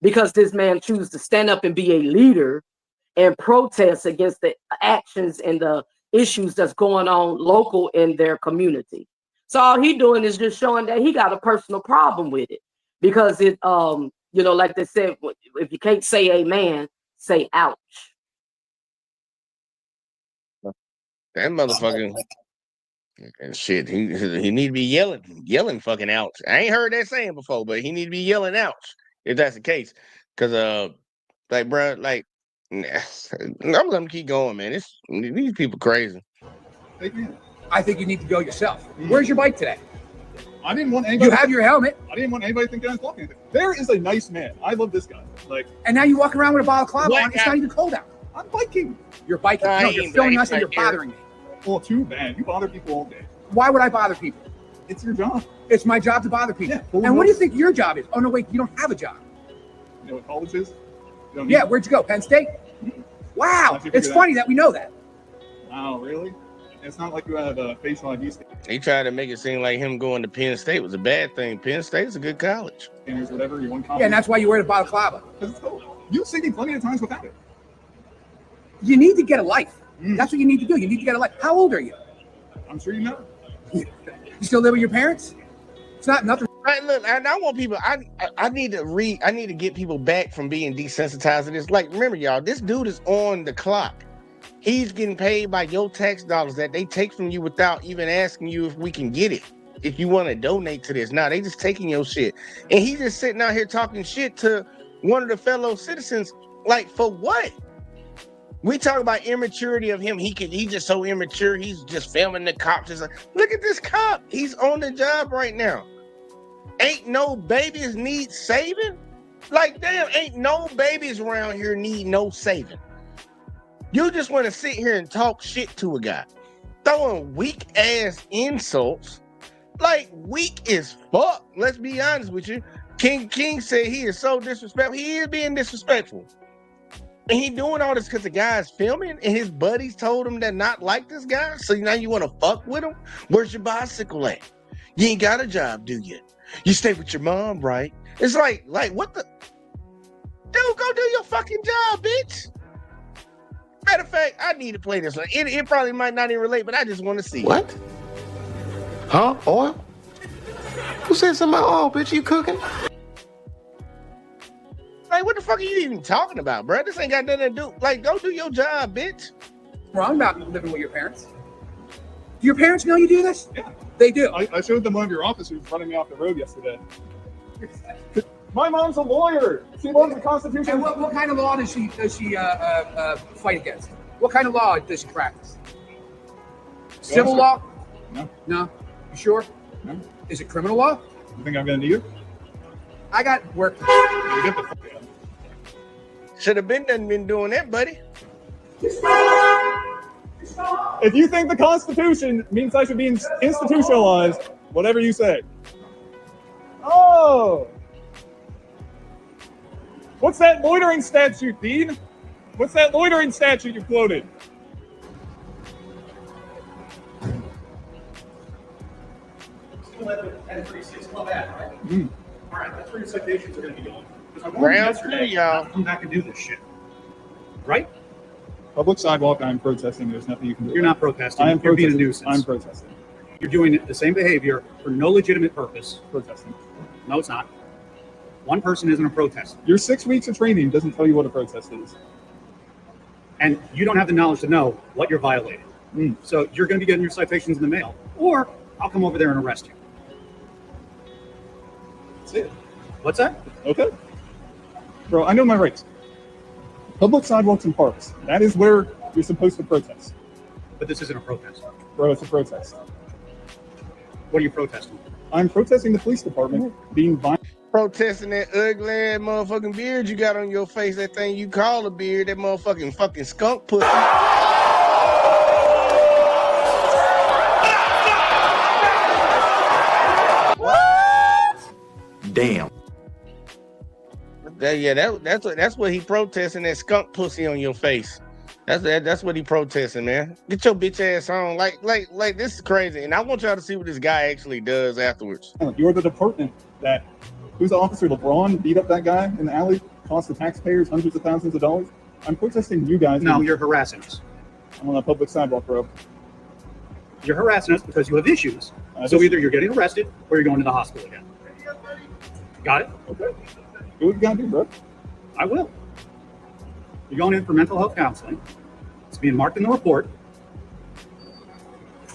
Speaker 1: because this man chooses to stand up and be a leader and protest against the actions and the issues that's going on local in their community. So all he doing is just showing that he got a personal problem with it, because it, you know, like they said, if you can't say amen, say ouch.
Speaker 2: That motherfucker and shit, he need to be yelling fucking ouch. I ain't heard that saying before, but he need to be yelling ouch if that's the case. Cause like bro, like I'm gonna keep going, man. These people crazy.
Speaker 5: I think you need to go yourself. Where's your bike today?
Speaker 11: I didn't want anybody.
Speaker 5: You have your helmet.
Speaker 11: I didn't want anybody to think I was blocking anything. There is a nice man. I love this guy. Like,
Speaker 5: and now you walk around with a balaclava on. It's not even cold out.
Speaker 11: I'm biking.
Speaker 5: You're biking. No, you're filming us and you're bothering me.
Speaker 11: Well, too bad. You bother people all day.
Speaker 5: Why would I bother people?
Speaker 11: It's your job.
Speaker 5: It's my job to bother people.
Speaker 11: Yeah,
Speaker 5: and what do you think your job is? Oh no, wait, you don't have a job.
Speaker 11: You know what college is?
Speaker 5: Yeah, where'd you go? Penn State? Wow, it's funny that we know that.
Speaker 11: Wow, really? It's not like you have a facial ID.
Speaker 2: He tried to make it seem like him going to Penn State was a bad thing. Penn State's a good college.
Speaker 11: And whatever you want.
Speaker 5: Yeah, and that's why you wear the balaclava.
Speaker 11: Because it's cold. You've seen me plenty of times without it.
Speaker 5: You need to get a life. That's what you need to do. You need to get a life. How old are you?
Speaker 11: I'm sure you know.
Speaker 5: You still live with your parents? It's not nothing.
Speaker 2: Like, look, and I want people. I need to get people back from being desensitized to this. Like, remember, y'all, this dude is on the clock. He's getting paid by your tax dollars that they take from you without even asking you if we can get it. If you want to donate to this, now they just taking your shit, and he's just sitting out here talking shit to one of the fellow citizens. Like, for what? We talk about immaturity of him. He's just so immature. He's just filming the cops. Just like, look at this cop. He's on the job right now. Ain't no babies need saving. Like, damn, ain't no babies around here need no saving. You just want to sit here and talk shit to a guy, throwing weak ass insults. Like, weak as fuck. Let's be honest with you. King said he is so disrespectful. He is being disrespectful. And he doing all this because the guy's filming and his buddies told him that not like this guy. So now you want to fuck with him? Where's your bicycle at? You ain't got a job, do you? You stay with your mom, right? It's like what the? Dude, go do your fucking job, bitch. Matter of fact, I need to play this one. It probably might not even relate, but I just want to see.
Speaker 13: What? Huh? Oil? Who said something about oil, bitch? You cooking?
Speaker 2: Like, what the fuck are you even talking about, bro? This ain't got nothing to do. Like, go do your job, bitch.
Speaker 14: Wrong about living with your parents. Do your parents know you do this?
Speaker 11: Yeah.
Speaker 14: They do.
Speaker 11: I showed them one of your officers running me off the road yesterday. My mom's a lawyer. She loves the Constitution.
Speaker 14: And what kind of law does she fight against? What kind of law does she practice? Civil law?
Speaker 11: No.
Speaker 14: No? You sure?
Speaker 11: No.
Speaker 14: Is it criminal law?
Speaker 11: You think I'm gonna need you?
Speaker 14: I got work.
Speaker 11: Get the fuck out.
Speaker 2: Should have been doing that, buddy.
Speaker 11: If you think the Constitution means I should be institutionalized, whatever you say. Oh! What's that loitering statute, Dean? What's that loitering statute you quoted?
Speaker 12: Still at 36 Club Ad, right?
Speaker 11: Mm.
Speaker 12: All right, that's where your citations are going to be going. Because I
Speaker 2: Round
Speaker 12: yesterday,
Speaker 2: two, y'all.
Speaker 12: come back and do this shit. Right?
Speaker 11: Public sidewalk, I'm protesting. There's nothing you can do.
Speaker 12: You're not protesting.
Speaker 11: I am
Speaker 12: You're being a
Speaker 11: protesting.
Speaker 12: nuisance.
Speaker 11: I'm protesting.
Speaker 12: You're doing the same behavior for no legitimate purpose.
Speaker 11: Protesting.
Speaker 12: No, it's not. One person isn't a protester.
Speaker 11: Your 6 weeks of training doesn't tell you what a protest is.
Speaker 12: And you don't have the knowledge to know what you're violating.
Speaker 11: Mm.
Speaker 12: So you're going to be getting your citations in the mail. Or I'll come over there and arrest you.
Speaker 11: That's it.
Speaker 12: What's that?
Speaker 11: Okay. Bro, I know my rights. Public sidewalks and parks. That is where you're supposed to protest.
Speaker 12: But this isn't a protest.
Speaker 11: Bro, it's a protest.
Speaker 12: What are you protesting?
Speaker 11: I'm protesting the police department being violent.
Speaker 2: Protesting that ugly ass motherfucking beard you got on your face, that thing you call a beard, that motherfucking fucking skunk pussy.
Speaker 13: Damn.
Speaker 2: That's what he protesting, that skunk pussy on your face. That's what he protesting, man. Get your bitch ass on. Like this is crazy. And I want y'all to see what this guy actually does afterwards.
Speaker 11: You're the department that, who's the officer? LeBron beat up that guy in the alley, cost the taxpayers hundreds of thousands of dollars. I'm protesting you guys.
Speaker 12: No, you're harassing us.
Speaker 11: I'm on a public sidewalk, bro.
Speaker 12: You're harassing us because you have issues. So either you're getting arrested or you're going to the hospital again. Got it?
Speaker 11: Okay. Do what you gotta do, bro.
Speaker 12: I will. You're going in for mental health counseling. It's being marked in the report.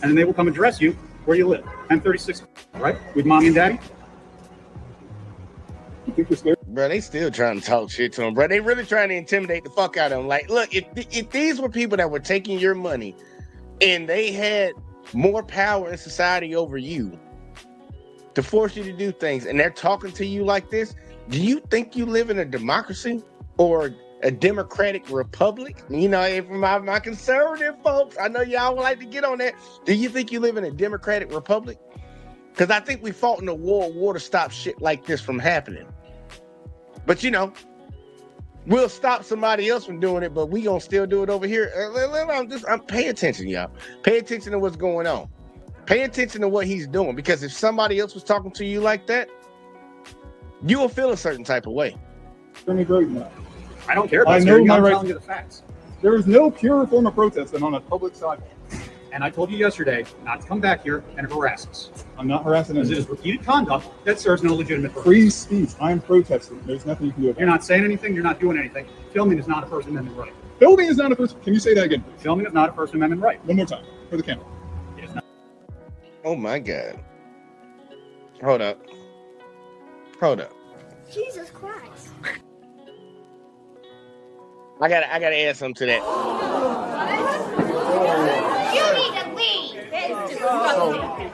Speaker 12: And then they will come address you where you live. 1036, right? With mommy and daddy?
Speaker 11: You think we're scared?
Speaker 2: Bro, they still trying to talk shit to him, bro. They really trying to intimidate the fuck out of him. Like, look, if these were people that were taking your money and they had more power in society over you to force you to do things, and they're talking to you like this, do you think you live in a democracy or a democratic republic? You know, for my conservative folks, I know y'all would like to get on that. Do you think you live in a democratic republic? Because I think we fought in a war to stop shit like this from happening. But you know, we'll stop somebody else from doing it, but we gonna still do it over here. I'm pay attention, y'all. Pay attention to what's going on. Pay attention to what he's doing, because if somebody else was talking to you like that, you will feel a certain type of way.
Speaker 11: Attorney Grogan now.
Speaker 12: I don't care about
Speaker 11: I know
Speaker 12: scaring you.
Speaker 11: my
Speaker 12: I'm
Speaker 11: rights.
Speaker 12: telling you the facts.
Speaker 11: There is no pure form of protest than on a public sidewalk.
Speaker 12: And I told you yesterday not to come back here and harass us.
Speaker 11: I'm not harassing
Speaker 12: Because it
Speaker 11: anyone.
Speaker 12: is repeated conduct that serves no legitimate purpose.
Speaker 11: Free speech. I'm protesting. There's nothing you can do about it.
Speaker 12: You're not saying anything. You're not doing anything. Filming is not a First Amendment right.
Speaker 11: Filming is not a First. Can you say that again, please?
Speaker 12: Filming is not a First Amendment right.
Speaker 11: One more time for the camera.
Speaker 12: It is not.
Speaker 2: Oh my God. Hold up. Hold up.
Speaker 5: Jesus Christ.
Speaker 2: I gotta add something to that.
Speaker 5: You need to leave. That is disgusting.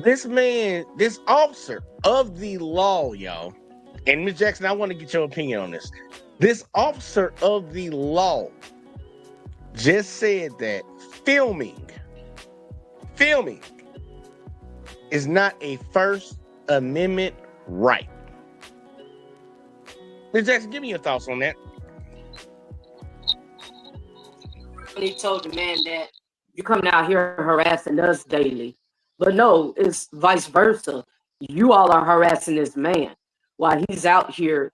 Speaker 2: This man, this officer of the law, y'all, and Ms. Jackson, I want to get your opinion on this. This officer of the law just said that filming is not a First Amendment right. Ms. Jackson, give me your thoughts on that.
Speaker 1: He told the man that you coming out here harassing us daily. But no, it's vice versa. You all are harassing this man while he's out here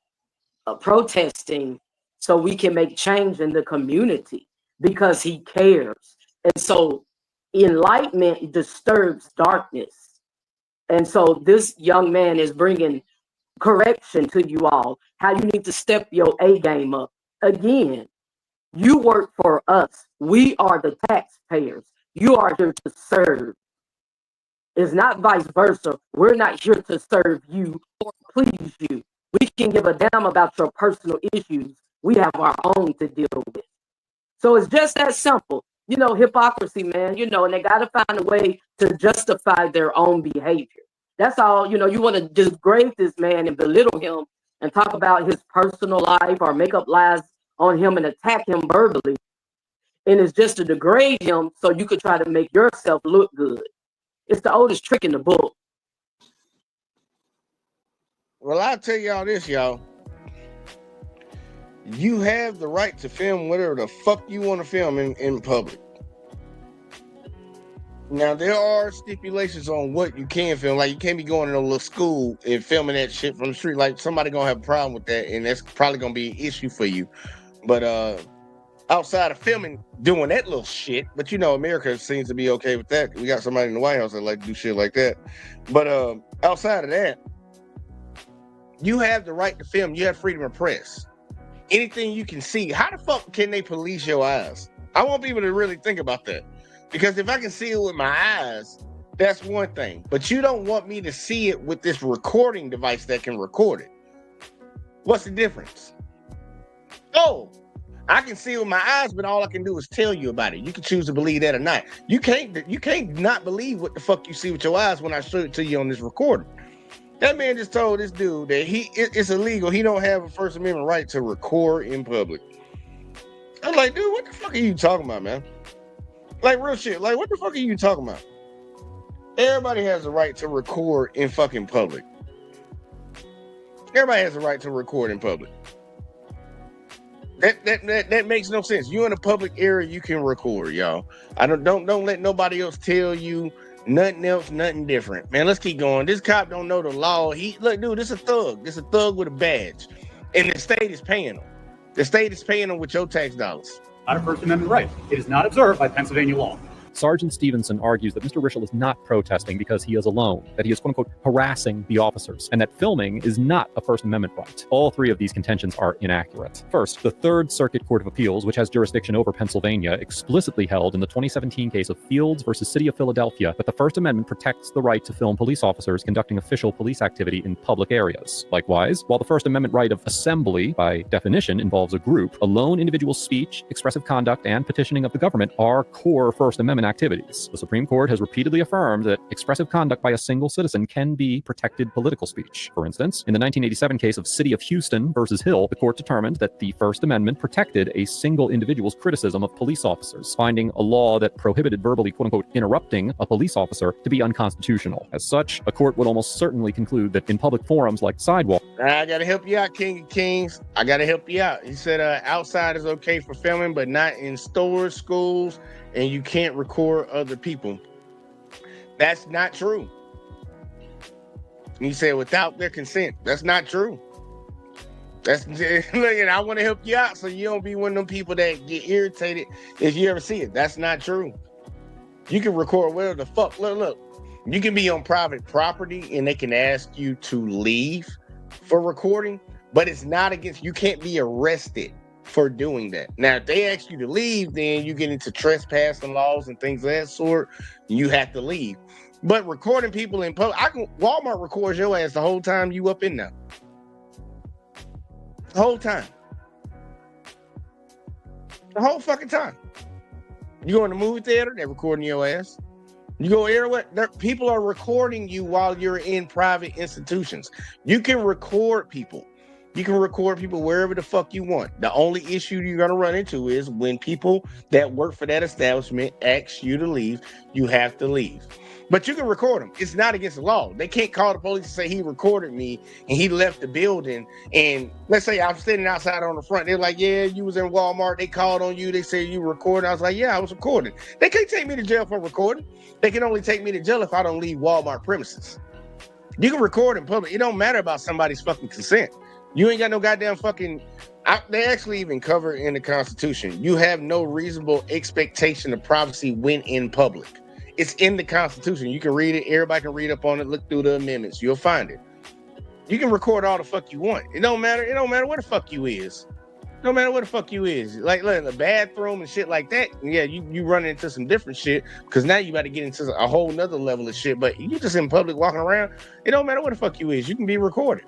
Speaker 1: protesting so we can make change in the community because he cares. And so enlightenment disturbs darkness. And so this young man is bringing correction to you all, how you need to step your A game up. Again, you work for us. We are the taxpayers. You are here to serve. It's not vice versa. We're not here to serve you or please you. We can give a damn about your personal issues. We have our own to deal with. So it's just that simple. You know, hypocrisy, man, you know, and they got to find a way to justify their own behavior. That's all. You know, you want to disgrace this man and belittle him and talk about his personal life or make up lies on him and attack him verbally. And it's just to degrade him so you could try to make yourself look good. It's the oldest trick in the book.
Speaker 2: Well, I'll tell y'all this, y'all. You have the right to film whatever the fuck you want to film in public. Now, there are stipulations on what you can film. Like, you can't be going to a little school and filming that shit from the street. Like, somebody gonna have a problem with that, and that's probably gonna be an issue for you. But outside of filming, doing that little shit, but you know, America seems to be okay with that. We got somebody in the White House that like to do shit like that. But outside of that, you have the right to film. You have freedom of press. Anything you can see. How the fuck can they police your eyes? I want people to really think about that. Because if I can see it with my eyes, that's one thing. But you don't want me to see it with this recording device that can record it. What's the difference? Oh, I can see it with my eyes, but all I can do is tell you about it. You can choose to believe that or not. You can't not believe what the fuck you see with your eyes when I show it to you on this recording. That man just told this dude that it's illegal. He don't have a First Amendment right to record in public. I'm like, dude, what the fuck are you talking about, man? Like, real shit. Like, what the fuck are you talking about? Everybody has a right to record in fucking public. Everybody has a right to record in public. That makes no sense. You're in a public area, you can record, y'all. Don't let nobody else tell you nothing else, nothing different. Man, let's keep going. This cop don't know the law. Look, dude, this is a thug. This is a thug with a badge. And the state is paying him. The state is paying him with your tax dollars.
Speaker 12: Not a First Amendment right. It is not observed by Pennsylvania law.
Speaker 9: Sergeant Stevenson argues that Mr. Rischel is not protesting because he is alone, that he is quote-unquote harassing the officers, and that filming is not a First Amendment right. All three of these contentions are inaccurate. First, the Third Circuit Court of Appeals, which has jurisdiction over Pennsylvania, explicitly held in the 2017 case of Fields versus City of Philadelphia that the First Amendment protects the right to film police officers conducting official police activity in public areas. Likewise, while the First Amendment right of assembly, by definition, involves a group, a lone individual's speech, expressive conduct, and petitioning of the government are core First Amendment activities. The Supreme Court has repeatedly affirmed that expressive conduct by a single citizen can be protected political speech. For instance, in the 1987 case of City of Houston versus Hill, the court determined that the First Amendment protected a single individual's criticism of police officers, finding a law that prohibited verbally quote-unquote interrupting a police officer to be unconstitutional. As such, a court would almost certainly conclude that in public forums like sidewalk.
Speaker 2: I gotta help you out, King of Kings. I gotta help you out. He said outside is okay for filming, but not in stores, schools, and you can't record other people. That's not true. He said without their consent. That's not true. That's look, and I want to help you out so you don't be one of them people that get irritated if you ever see it. That's not true. You can record whatever the fuck. Look. You can be on private property and they can ask you to leave for recording, but it's not against, you can't be arrested for doing that. Now, if they ask you to leave, then you get into trespassing laws and things of that sort. You have to leave. But recording people in public, Walmart records your ass the whole time you up in there. The whole time. The whole fucking time. You go in the movie theater, they're recording your ass. You go everywhere, people are recording you while you're in private institutions. You can record people. You can record people wherever the fuck you want. The only issue you're going to run into is when people that work for that establishment ask you to leave, you have to leave. But you can record them. It's not against the law. They can't call the police and say he recorded me and he left the building. And let's say I'm standing outside on the front. They're like, yeah, you was in Walmart. They called on you. They said you recorded. I was like, yeah, I was recording. They can't take me to jail for recording. They can only take me to jail if I don't leave Walmart premises. You can record in public. It don't matter about somebody's fucking consent. You ain't got no goddamn fucking... they actually even cover in the Constitution. You have no reasonable expectation of privacy when in public. It's in the Constitution. You can read it. Everybody can read up on it. Look through the amendments. You'll find it. You can record all the fuck you want. It don't matter. It don't matter where the fuck you is. No matter where the fuck you is. Like in the bathroom and shit like that. Yeah, you run into some different shit because now you got to get into a whole nother level of shit. But you just in public walking around. It don't matter where the fuck you is. You can be recorded.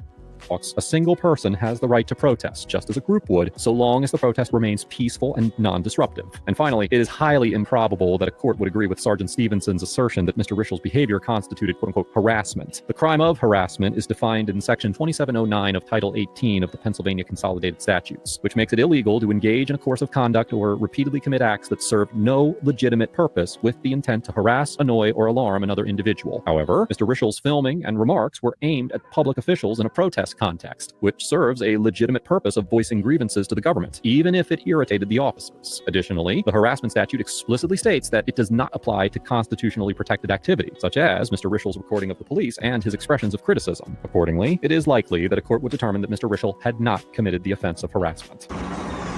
Speaker 9: A single person has the right to protest, just as a group would, so long as the protest remains peaceful and non-disruptive. And finally, it is highly improbable that a court would agree with Sergeant Stevenson's assertion that Mr. Rischel's behavior constituted quote-unquote harassment. The crime of harassment is defined in Section 2709 of Title 18 of the Pennsylvania Consolidated Statutes, which makes it illegal to engage in a course of conduct or repeatedly commit acts that serve no legitimate purpose with the intent to harass, annoy, or alarm another individual. However, Mr. Rischel's filming and remarks were aimed at public officials in a protest context, which serves a legitimate purpose of voicing grievances to the government, even if it irritated the officers. Additionally, the harassment statute explicitly states that it does not apply to constitutionally protected activity, such as Mr. Rischel's recording of the police and his expressions of criticism. Accordingly, it is likely that a court would determine that Mr. Rischel had not committed the offense of harassment.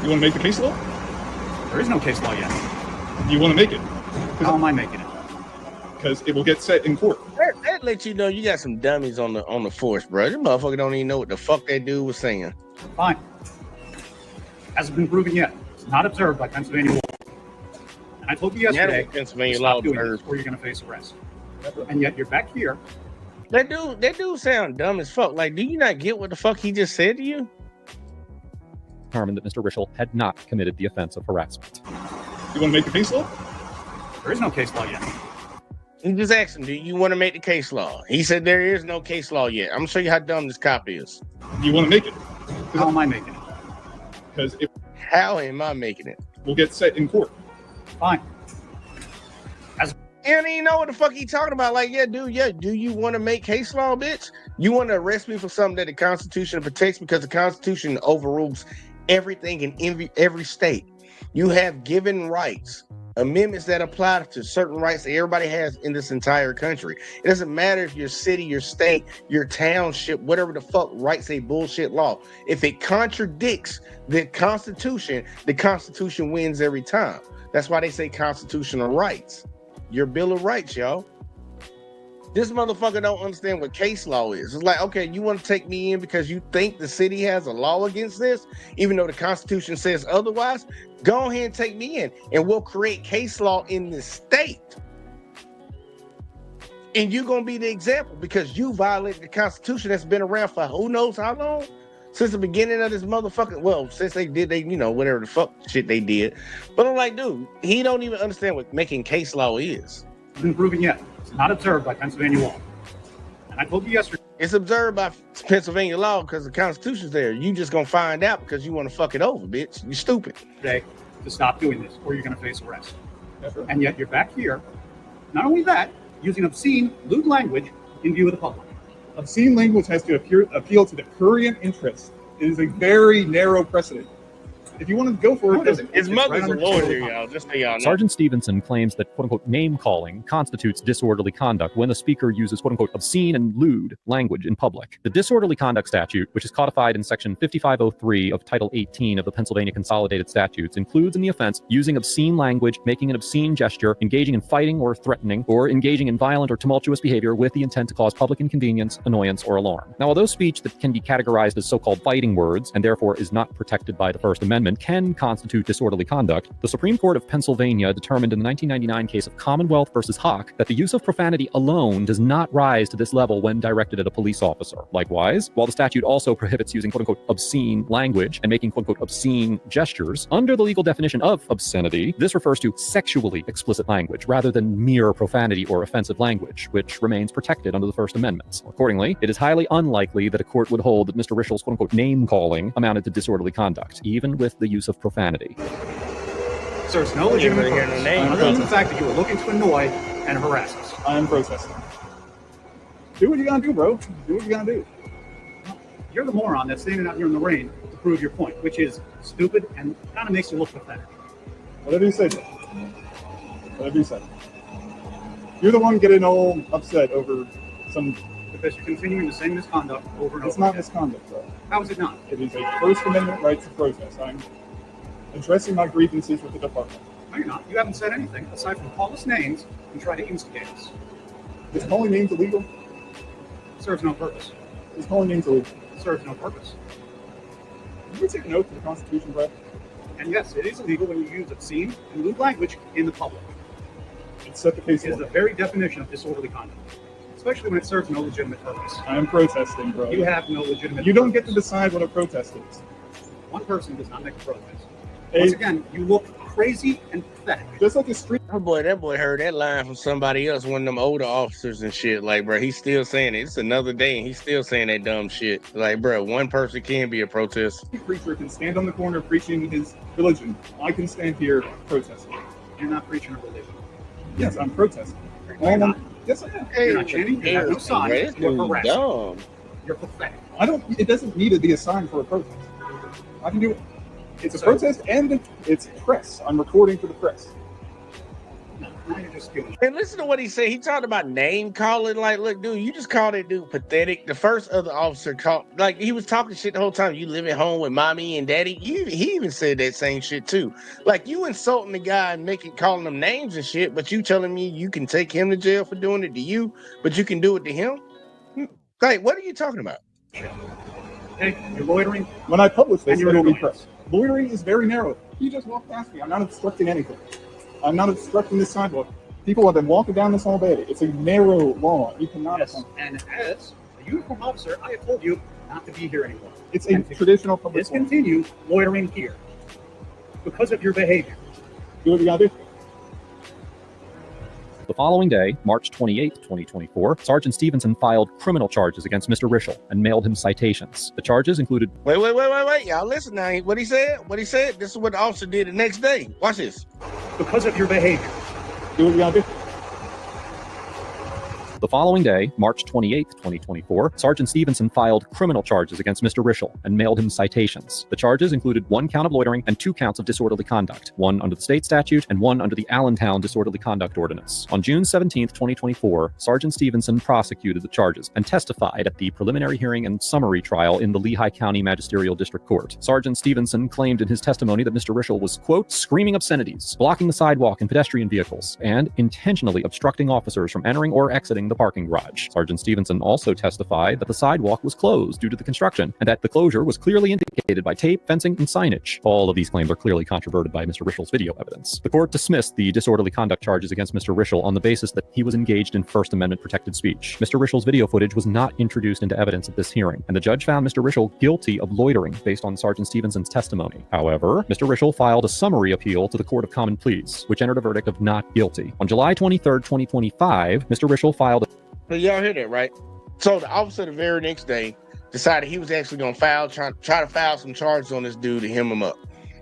Speaker 11: You want to make the case law?
Speaker 12: There is no case law yet.
Speaker 11: You want to make it?
Speaker 12: How am I making it?
Speaker 11: Because it will get set in court.
Speaker 2: That let you know you got some dummies on the force, bro. This motherfucker don't even know what the fuck that dude was saying.
Speaker 12: Fine. Hasn't been proven yet. It's not observed by Pennsylvania law. And I told you yesterday,
Speaker 2: Pennsylvania law
Speaker 12: doing this or you're going to face arrest. And yet you're back here.
Speaker 2: That dude sound dumb as fuck. Like, do you not get what the fuck he just said to you?
Speaker 9: Determined that Mr. Rischel had not committed the offense of harassment.
Speaker 11: You want to make the case law?
Speaker 12: There is no case law yet.
Speaker 2: You just asked him, do you want to make the case law? He said there is no case law yet. I'm going to show you how dumb this cop is.
Speaker 11: You want to make it?
Speaker 12: How am I making it?
Speaker 11: Because
Speaker 2: how am I making it?
Speaker 11: We'll get set in court.
Speaker 12: Fine.
Speaker 2: And you know what the fuck he talking about? Like, yeah, dude, yeah. Do you want to make case law, bitch? You want to arrest me for something that the Constitution protects because the Constitution overrules everything in every state. You have given rights, amendments that apply to certain rights that everybody has in this entire country. It doesn't matter if your city, your state, your township, whatever the fuck writes a bullshit law. If it contradicts the Constitution wins every time. That's why they say constitutional rights. Your Bill of Rights, y'all. This motherfucker don't understand what case law is. It's like, okay, you want to take me in because you think the city has a law against this, even though the Constitution says otherwise? Go ahead and take me in, and we'll create case law in this state. And you're going to be the example because you violated the Constitution that's been around for who knows how long? Since the beginning of this motherfucking, well, since they whatever the fuck shit they did. But I'm like, dude, he don't even understand what making case law is.
Speaker 12: It's been proven yet. It's not observed by Pennsylvania law. And I told you yesterday.
Speaker 2: It's observed by Pennsylvania law because the Constitution's there. You just gonna find out because you want to fuck it over, bitch. You stupid.
Speaker 12: Today to stop doing this or you're gonna face arrest. And yet you're back here. Not only that, using obscene, lewd language in view of the public.
Speaker 11: Obscene language has to appeal to the prurient interest. It is a very narrow precedent. If you want to go for it,
Speaker 12: doesn't.
Speaker 2: His
Speaker 12: It's
Speaker 2: mother's
Speaker 12: right
Speaker 2: a
Speaker 12: under
Speaker 2: lawyer,
Speaker 12: disorderly
Speaker 2: y'all. Just so y'all know.
Speaker 9: Sergeant Stevenson claims that quote-unquote name-calling constitutes disorderly conduct when the speaker uses quote-unquote obscene and lewd language in public. The disorderly conduct statute, which is codified in section 5503 of Title 18 of the Pennsylvania Consolidated Statutes, includes in the offense using obscene language, making an obscene gesture, engaging in fighting or threatening, or engaging in violent or tumultuous behavior with the intent to cause public inconvenience, annoyance, or alarm. Now, although speech that can be categorized as so-called fighting words, and therefore is not protected by the First Amendment, can constitute disorderly conduct, the Supreme Court of Pennsylvania determined in the 1999 case of Commonwealth versus Hawk that the use of profanity alone does not rise to this level when directed at a police officer. Likewise, while the statute also prohibits using quote-unquote obscene language and making quote-unquote obscene gestures, under the legal definition of obscenity, this refers to sexually explicit language rather than mere profanity or offensive language, which remains protected under the First Amendment. Accordingly, it is highly unlikely that a court would hold that Mr. Rischel's quote-unquote name-calling amounted to disorderly conduct, even with the use of profanity.
Speaker 12: Sir, it's no legitimate
Speaker 2: hear
Speaker 12: purpose,
Speaker 2: no name.
Speaker 12: other than the fact that you were looking to annoy and harass us.
Speaker 11: I am protesting. Do what you gotta do, bro. Do what you gotta do.
Speaker 12: You're the moron that's standing out here in the rain to prove your point, which is stupid and kind of makes you look pathetic.
Speaker 11: Whatever you say, Joe. Whatever you say. You're the one getting all upset over some.
Speaker 12: Because you're continuing the same misconduct over and over.
Speaker 11: It's not
Speaker 12: again.
Speaker 11: misconduct, bro.
Speaker 12: How is it not?
Speaker 11: It is a First Amendment right to protest. I'm addressing my grievances with the department.
Speaker 12: No, you're not. You haven't said anything aside from call us names and try to instigate us.
Speaker 11: Is calling names illegal?
Speaker 12: Serves no purpose.
Speaker 11: Is calling names illegal?
Speaker 12: Serves no purpose.
Speaker 11: Did you take an oath to the Constitution, Brad?
Speaker 12: And yes, it is illegal when you use obscene and lewd language in the public.
Speaker 11: It's set the case
Speaker 12: It is
Speaker 11: law.
Speaker 12: the very definition of disorderly conduct, especially when it serves no legitimate purpose.
Speaker 11: I am protesting, bro.
Speaker 12: You have no legitimate
Speaker 11: You don't get to
Speaker 12: purpose.
Speaker 11: decide what a protest is.
Speaker 12: One person does not make a protest.
Speaker 11: Hey.
Speaker 12: Once again, you look crazy and pathetic.
Speaker 11: Just like a street.
Speaker 2: That boy heard that line from somebody else, one of them older officers and shit. Like, bro, he's still saying it. It's another day, and he's still saying that dumb shit. Like, bro, one person can be a protest.
Speaker 11: Preacher can stand on the corner preaching his religion. I can stand here protesting.
Speaker 12: You're not preaching a religion.
Speaker 11: Yes, I'm protesting.
Speaker 12: You're not.
Speaker 11: Yes, I am.
Speaker 12: You're not chanting. You have no sign.
Speaker 2: This
Speaker 12: You're
Speaker 2: dude's
Speaker 12: harassing.
Speaker 2: dumb.
Speaker 12: You're pathetic.
Speaker 11: I don't. It doesn't need to be a sign for a protest. I can do it. It's a protest and it's press. I'm recording for the press.
Speaker 12: Now you're just doing it.
Speaker 2: And listen to what he said. He talked about name calling. Like, look, dude, you just called that dude pathetic. The first other officer called, like, he was talking shit the whole time. You live at home with mommy and daddy. He even said that same shit too. Like, you insulting the guy and calling him names and shit, but you telling me you can take him to jail for doing it to you, but you can do it to him? Like, what are you talking about?
Speaker 12: Okay, you're loitering.
Speaker 11: When I publish this,
Speaker 12: And you're
Speaker 11: it will be
Speaker 12: annoying.
Speaker 11: press. Loitering is very narrow. You just walk past me. I'm not obstructing anything. I'm not obstructing this sidewalk. People have been walking down this all day. It's a narrow lawn. You cannot.
Speaker 12: Yes, and as a uniform officer, I have told you not to be here anymore.
Speaker 11: It's a traditional public forum.
Speaker 12: Discontinue loitering here because of your behavior.
Speaker 11: Do what you gotta do.
Speaker 9: The following day, March 28, 2024, Sergeant Stevenson filed criminal charges against Mr. Rischel and mailed him citations. The charges included
Speaker 2: Wait. Y'all listen now. What he said? This is what the officer did the next day. Watch this.
Speaker 12: Because of your behavior.
Speaker 11: Do what you gotta do.
Speaker 9: The following day, March 28, 2024, Sergeant Stevenson filed criminal charges against Mr. Rischel and mailed him citations. The charges included 1 count of loitering and 2 counts of disorderly conduct, 1 under the state statute and 1 under the Allentown Disorderly Conduct Ordinance. On June 17, 2024, Sergeant Stevenson prosecuted the charges and testified at the preliminary hearing and summary trial in the Lehigh County Magisterial District Court. Sergeant Stevenson claimed in his testimony that Mr. Rischel was, quote, screaming obscenities, blocking the sidewalk and pedestrian vehicles, and intentionally obstructing officers from entering or exiting the parking garage. Sergeant Stevenson also testified that the sidewalk was closed due to the construction and that the closure was clearly indicated by tape, fencing, and signage. All of these claims are clearly controverted by Mr. Rischel's video evidence. The court dismissed the disorderly conduct charges against Mr. Rischel on the basis that he was engaged in First Amendment protected speech. Mr. Rischel's video footage was not introduced into evidence at this hearing, and the judge found Mr. Rischel guilty of loitering based on Sergeant Stevenson's testimony. However, Mr. Rischel filed a summary appeal to the Court of Common Pleas, which entered a verdict of not guilty. On July 23, 2025, Mr. Rischel filed a
Speaker 2: So y'all hear that, right? So the officer the very next day decided he was actually going to try to file some charges on this dude to hem him up.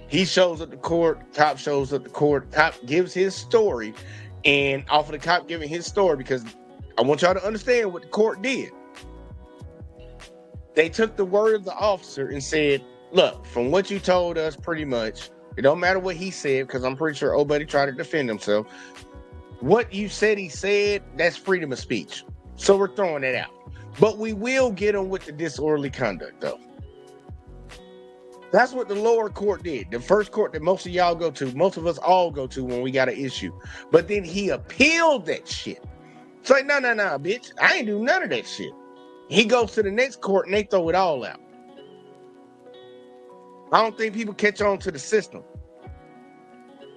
Speaker 2: He shows up to court. Cop shows up to court. Cop gives his story, and off of the cop giving his story, because I want y'all to understand what the court did. They took the word of the officer and said, Look, from what you told us, pretty much, it don't matter what he said, because I'm pretty sure old buddy tried to defend himself. What you said he said, that's freedom of speech. So we're throwing it out. But we will get him with the disorderly conduct, though. That's what the lower court did. The first court that most of y'all go to, most of us all go to when we got an issue. But then he appealed that shit. It's like, no, bitch. I ain't do none of that shit. He goes to the next court and they throw it all out. I don't think people catch on to the system.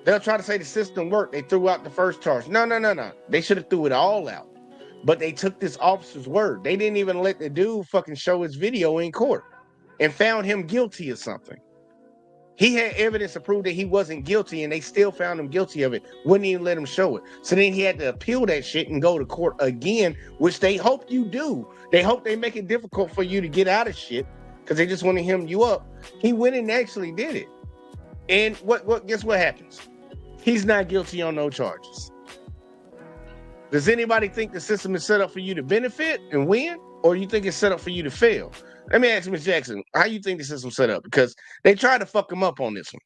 Speaker 2: They'll try to say the system worked. They threw out the first charge. No. They should have threw it all out. But they took this officer's word. They didn't even let the dude fucking show his video in court and found him guilty of something. He had evidence to prove that he wasn't guilty, and they still found him guilty of it. Wouldn't even let him show it. So then he had to appeal that shit and go to court again, which they hope you do. They hope they make it difficult for you to get out of shit because they just want to hem you up. He went and actually did it. And guess what happens? He's not guilty on no charges. Does anybody think the system is set up for you to benefit and win, or you think it's set up for you to fail? Let me ask Ms. Jackson, how you think the system's set up? Because they tried to fuck him up on this one.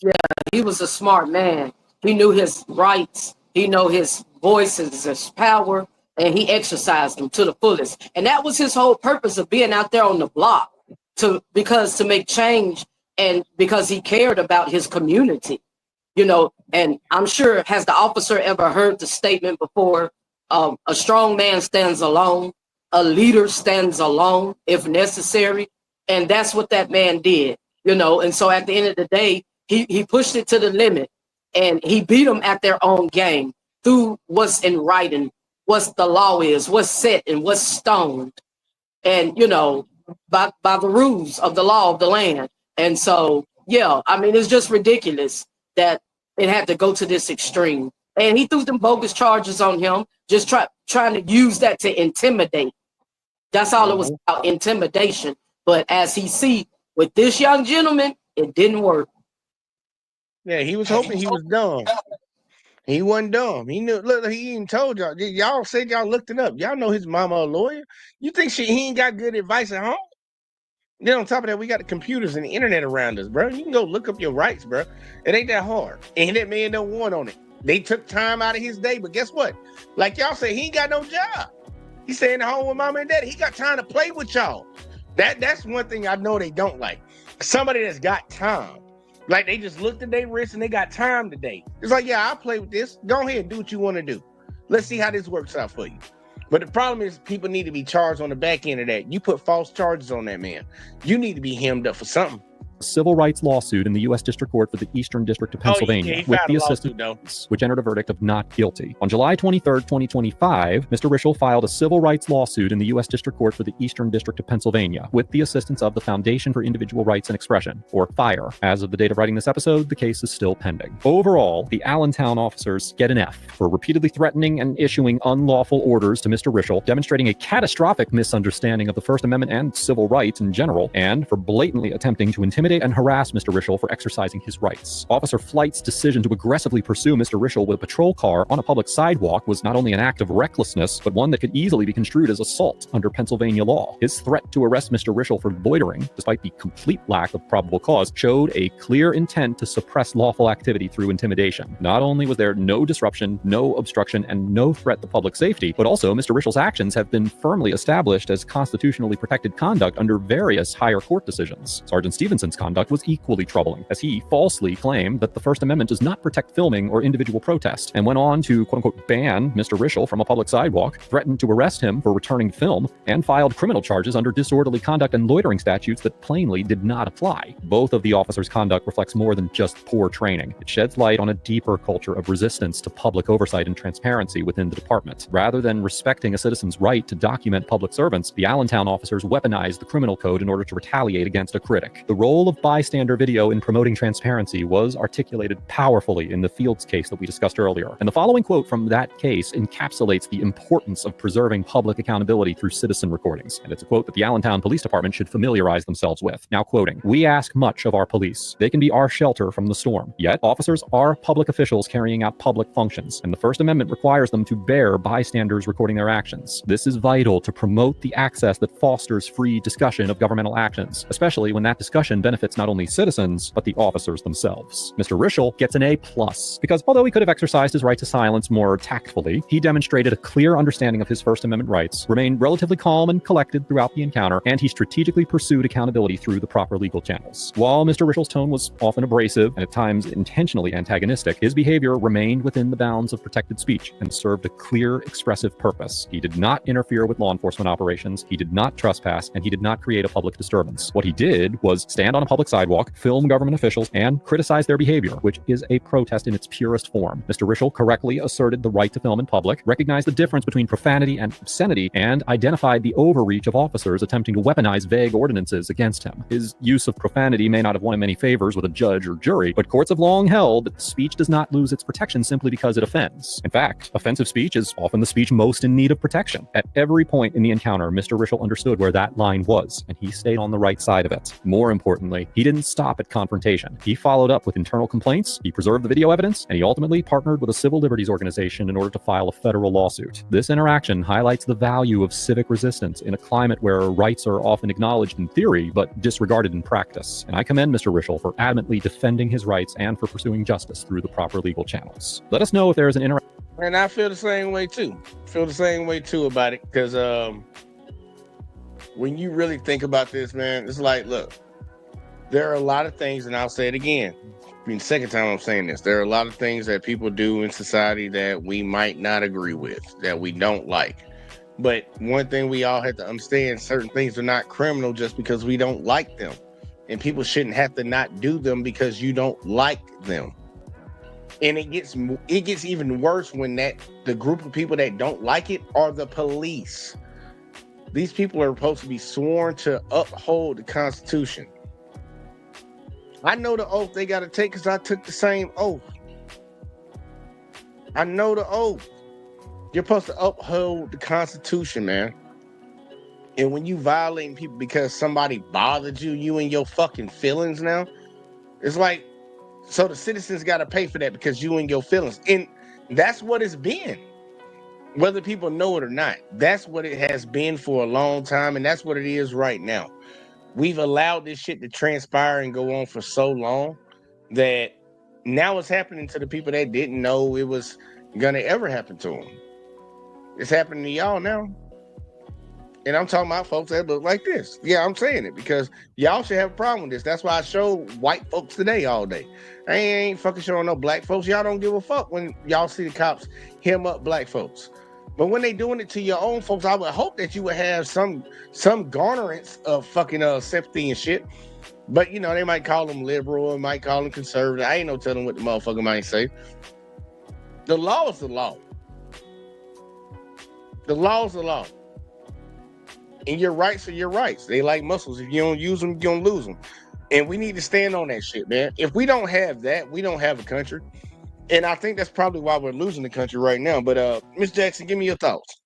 Speaker 1: Yeah, he was a smart man. He knew his rights. He knew his voice, his power, and he exercised them to the fullest. And that was his whole purpose of being out there on the block, to make change, and because he cared about his community. You know, and I'm sure, has the officer ever heard the statement before? A strong man stands alone. A leader stands alone if necessary. And that's what that man did, you know. And so at the end of the day, he pushed it to the limit, and he beat them at their own game through what's in writing, what the law is, what's set and what's stoned, and, you know, by the rules of the law of the land. And so, yeah, I mean, it's just ridiculous that it had to go to this extreme. And he threw them bogus charges on him, just trying to use that to intimidate. That's all it was about, intimidation. But as he see with this young gentleman, it didn't work.
Speaker 2: Yeah, he was hoping he was dumb. He wasn't dumb. He knew. Look, he even told y'all. Y'all said y'all looked it up. Y'all know his mama a lawyer. You think he ain't got good advice at home? Then on top of that, we got the computers and the internet around us, bro. You can go look up your rights, bro. It ain't that hard. And that man don't want on it. They took time out of his day, but guess what? Like y'all say, he ain't got no job. He's staying at home with mama and daddy. He got time to play with y'all. That's one thing I know they don't like. Somebody that's got time. Like they just looked at their wrist and they got time today. It's like, yeah, I'll play with this. Go ahead and do what you want to do. Let's see how this works out for you. But the problem is people need to be charged on the back end of that. You put false charges on that man. You need to be hemmed up for something.
Speaker 9: Civil rights lawsuit in the U.S. District Court for the Eastern District of Pennsylvania with the assistance, which entered a verdict of not guilty. On July 23rd, 2025, Mr. Rischel filed a civil rights lawsuit in the U.S. District Court for the Eastern District of Pennsylvania with the assistance of the Foundation for Individual Rights and Expression, or FIRE. As of the date of writing this episode, the case is still pending. Overall, the Allentown officers get an F for repeatedly threatening and issuing unlawful orders to Mr. Rischel, demonstrating a catastrophic misunderstanding of the First Amendment and civil rights in general, and for blatantly attempting to intimidate and harass Mr. Rischel for exercising his rights. Officer Flight's decision to aggressively pursue Mr. Rischel with a patrol car on a public sidewalk was not only an act of recklessness, but one that could easily be construed as assault under Pennsylvania law. His threat to arrest Mr. Rischel for loitering, despite the complete lack of probable cause, showed a clear intent to suppress lawful activity through intimidation. Not only was there no disruption, no obstruction, and no threat to public safety, but also Mr. Rischel's actions have been firmly established as constitutionally protected conduct under various higher court decisions. Sergeant Stevenson's conduct was equally troubling, as he falsely claimed that the First Amendment does not protect filming or individual protest, and went on to quote-unquote ban Mr. Rischel from a public sidewalk, threatened to arrest him for returning film, and filed criminal charges under disorderly conduct and loitering statutes that plainly did not apply. Both of the officers' conduct reflects more than just poor training. It sheds light on a deeper culture of resistance to public oversight and transparency within the department. Rather than respecting a citizen's right to document public servants, the Allentown officers weaponized the criminal code in order to retaliate against a critic. The role role of bystander video in promoting transparency was articulated powerfully in the Fields case that we discussed earlier. And the following quote from that case encapsulates the importance of preserving public accountability through citizen recordings. And it's a quote that the Allentown Police Department should familiarize themselves with. Now quoting, "We ask much of our police. They can be our shelter from the storm. Yet, officers are public officials carrying out public functions, and the First Amendment requires them to bear bystanders recording their actions. This is vital to promote the access that fosters free discussion of governmental actions, especially when that discussion benefits not only citizens, but the officers themselves." Mr. Rischel gets an A+, because although he could have exercised his right to silence more tactfully, he demonstrated a clear understanding of his First Amendment rights, remained relatively calm and collected throughout the encounter, and he strategically pursued accountability through the proper legal channels. While Mr. Rischel's tone was often abrasive and at times intentionally antagonistic, his behavior remained within the bounds of protected speech and served a clear, expressive purpose. He did not interfere with law enforcement operations, he did not trespass, and he did not create a public disturbance. What he did was stand on a public sidewalk, film government officials, and criticize their behavior, which is a protest in its purest form. Mr. Rischel correctly asserted the right to film in public, recognized the difference between profanity and obscenity, and identified the overreach of officers attempting to weaponize vague ordinances against him. His use of profanity may not have won him any favors with a judge or jury, but courts have long held that speech does not lose its protection simply because it offends. In fact, offensive speech is often the speech most in need of protection. At every point in the encounter, Mr. Rischel understood where that line was, and he stayed on the right side of it. More importantly, he didn't stop at confrontation. He followed up with internal complaints, he preserved the video evidence, and he ultimately partnered with a civil liberties organization in order to file a federal lawsuit. This interaction highlights the value of civic resistance in a climate where rights are often acknowledged in theory, but disregarded in practice. And I commend Mr. Rischel for adamantly defending his rights and for pursuing justice through the proper legal channels. Let us know if there is an interaction.
Speaker 2: And I feel the same way too. About it, because when you really think about this, man, it's like, look, there are a lot of things, and I'll say it again. I mean, the second time I'm saying this, there are a lot of things that people do in society that we might not agree with, that we don't like. But one thing we all have to understand, certain things are not criminal just because we don't like them. And people shouldn't have to not do them because you don't like them. And it gets even worse when the group of people that don't like it are the police. These people are supposed to be sworn to uphold the Constitution. I know the oath they got to take because I took the same oath. I know the oath. You're supposed to uphold the Constitution, man. And when you violating people because somebody bothered you and your fucking feelings now, it's like, so the citizens got to pay for that because you and your feelings. And that's what it's been. Whether people know it or not, that's what it has been for a long time. And that's what it is right now. We've allowed this shit to transpire and go on for so long that now it's happening to the people that didn't know it was going to ever happen to them. It's happening to y'all now. And I'm talking about folks that look like this. Yeah, I'm saying it because y'all should have a problem with this. That's why I show white folks today all day. I ain't fucking showing no black folks. Y'all don't give a fuck when y'all see the cops hem up black folks. But when they doing it to your own folks, I would hope that you would have some garnerance of fucking sympathy and shit. But, you know, they might call them liberal and might call them conservative. I ain't no telling what the motherfucker might say. The law is the law. The law is the law. And your rights are your rights. They like muscles. If you don't use them, you're going to lose them. And we need to stand on that shit, man. If we don't have that, we don't have a country. And I think that's probably why we're losing the country right now. But Ms. Jackson, give me your thoughts.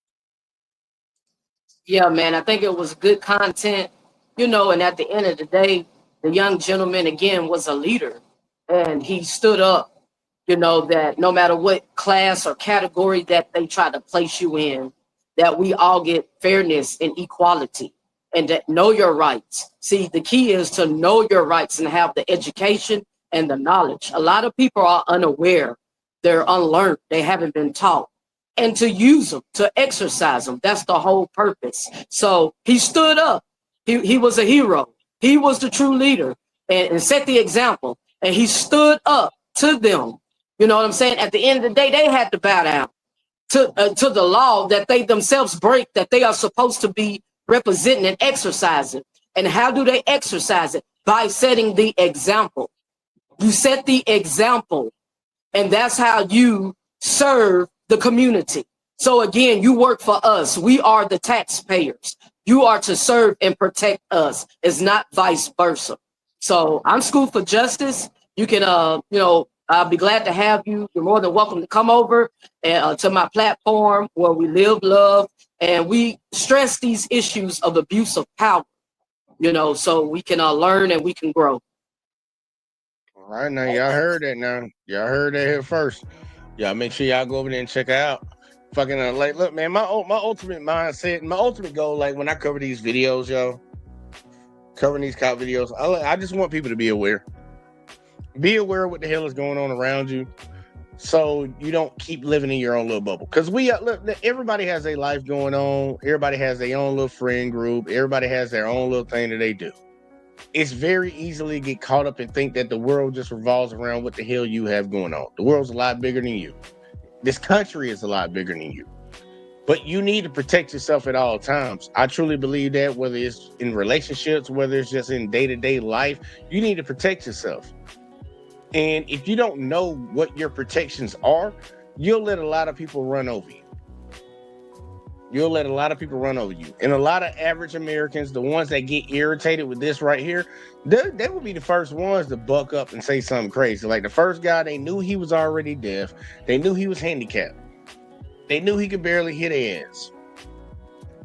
Speaker 1: Yeah, man, I think it was good content, you know, and at the end of the day, the young gentleman, again, was a leader. And he stood up, you know, that no matter what class or category that they try to place you in, that we all get fairness and equality and that know your rights. See, the key is to know your rights and have the education and the knowledge. A lot of people are unaware. They're unlearned. They haven't been taught. And to use them, to exercise them. That's the whole purpose. So he stood up. He was a hero. He was the true leader and set the example. And he stood up to them. You know what I'm saying? At the end of the day, they had to bow down to the law that they themselves break, that they are supposed to be representing and exercising. And how do they exercise it? By setting the example. You set the example, and that's how you serve the community. So again, you work for us. We are the taxpayers. You are to serve and protect us. It's not vice versa. So I'm School for Justice. You can, I'll be glad to have you. You're more than welcome to come over to my platform where we live, love, and we stress these issues of abuse of power, so we can learn and we can grow.
Speaker 2: All right, now y'all heard that now. Y'all heard that here first. Y'all make sure y'all go over there and check it out. Fucking look, man, my ultimate mindset, my ultimate goal, like when I cover these videos, yo, covering these cop videos, I just want people to be aware. Be aware of what the hell is going on around you, so you don't keep living in your own little bubble. Because look, everybody has their life going on. Everybody has their own little friend group. Everybody has their own little thing that they do. It's very easily get caught up and think that the world just revolves around what the hell you have going on. The world's a lot bigger than you. This country is a lot bigger than you. But you need to protect yourself at all times. I truly believe that, whether it's in relationships, whether it's just in day-to-day life, you need to protect yourself. And if you don't know what your protections are, you'll let a lot of people run over you. You'll let a lot of people run over you. And a lot of average Americans, the ones that get irritated with this right here, they will be the first ones to buck up and say something crazy. Like the first guy, they knew he was already deaf. They knew he was handicapped. They knew he could barely hit ass.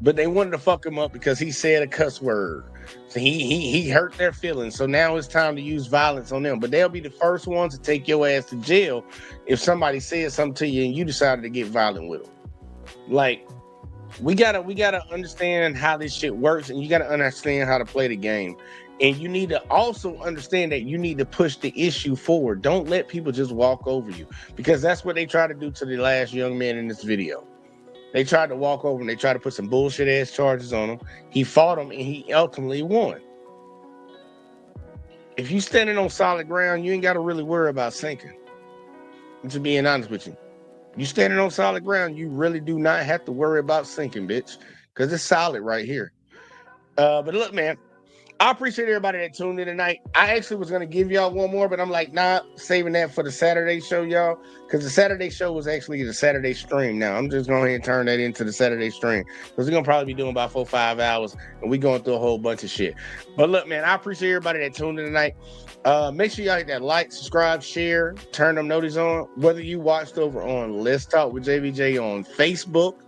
Speaker 2: But they wanted to fuck him up because he said a cuss word. So he hurt their feelings. So now it's time to use violence on them. But they'll be the first ones to take your ass to jail if somebody says something to you and you decided to get violent with them. Like, we gotta understand how this shit works, and you gotta understand how to play the game. And you need to also understand that you need to push the issue forward. Don't let people just walk over you, because that's what they try to do to the last young man in this video. They tried to walk over him. They tried to put some bullshit ass charges on him. He fought him and he ultimately won. If you standing on solid ground, you ain't got to really worry about sinking. I'm just being honest with you. You standing on solid ground, you really do not have to worry about sinking, bitch, because it's solid right here. But look, man, I appreciate everybody that tuned in tonight. I actually was going to give y'all one more, but I'm like, nah, saving that for the Saturday show, y'all, because the Saturday show was actually the Saturday stream. Now, I'm just going to go ahead and turn that into the Saturday stream, because we're going to probably be doing about 4 or 5 hours, and we're going through a whole bunch of shit. But look, man, I appreciate everybody that tuned in tonight. Make sure y'all hit that like, subscribe, share, turn them notices on. Whether you watched over on Let's Talk with JVJ on Facebook,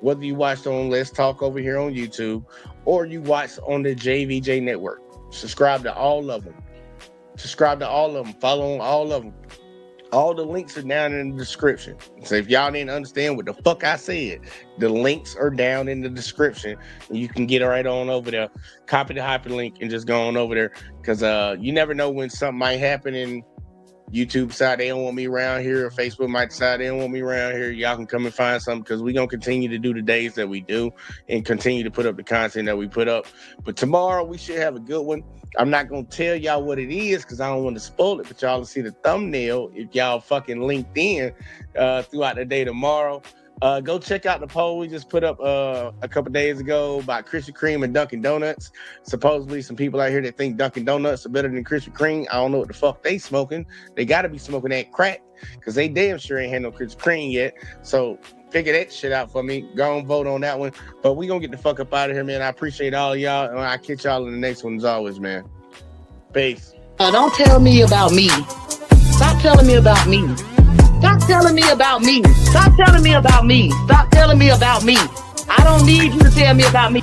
Speaker 2: whether you watched on Let's Talk over here on YouTube, or you watched on the JVJ network, subscribe to all of them. Subscribe to all of them. Follow on all of them. All the links are down in the description. So if y'all didn't understand what the fuck I said, the links are down in the description, and you can get right on over there. Copy the hyperlink and just go on over there, because you never know when something might happen in YouTube side they don't want me around here, or Facebook might decide they don't want me around here. Y'all can come and find something, because we're going to continue to do the days that we do and continue to put up the content that we put up. But tomorrow we should have a good one. I'm not going to tell y'all what it is because I don't want to spoil it, but y'all will see the thumbnail if y'all fucking linked in throughout the day tomorrow. Go check out the poll we just put up a couple days ago about Krispy Kreme and Dunkin' Donuts. Supposedly some people out here that think Dunkin' Donuts are better than Krispy Kreme. I don't know what the fuck they smoking. They got to be smoking that crack, because they damn sure ain't had no Krispy Kreme yet. So figure that shit out for me. Go and vote on that one. But we gonna get the fuck up out of here, man. I appreciate all of y'all, and I'll catch y'all in the next one as always, man. Peace.
Speaker 1: Don't tell me about me. Stop telling me about me. Stop telling me about me. Stop telling me about me. Stop telling me about me. I don't need you to tell me about me.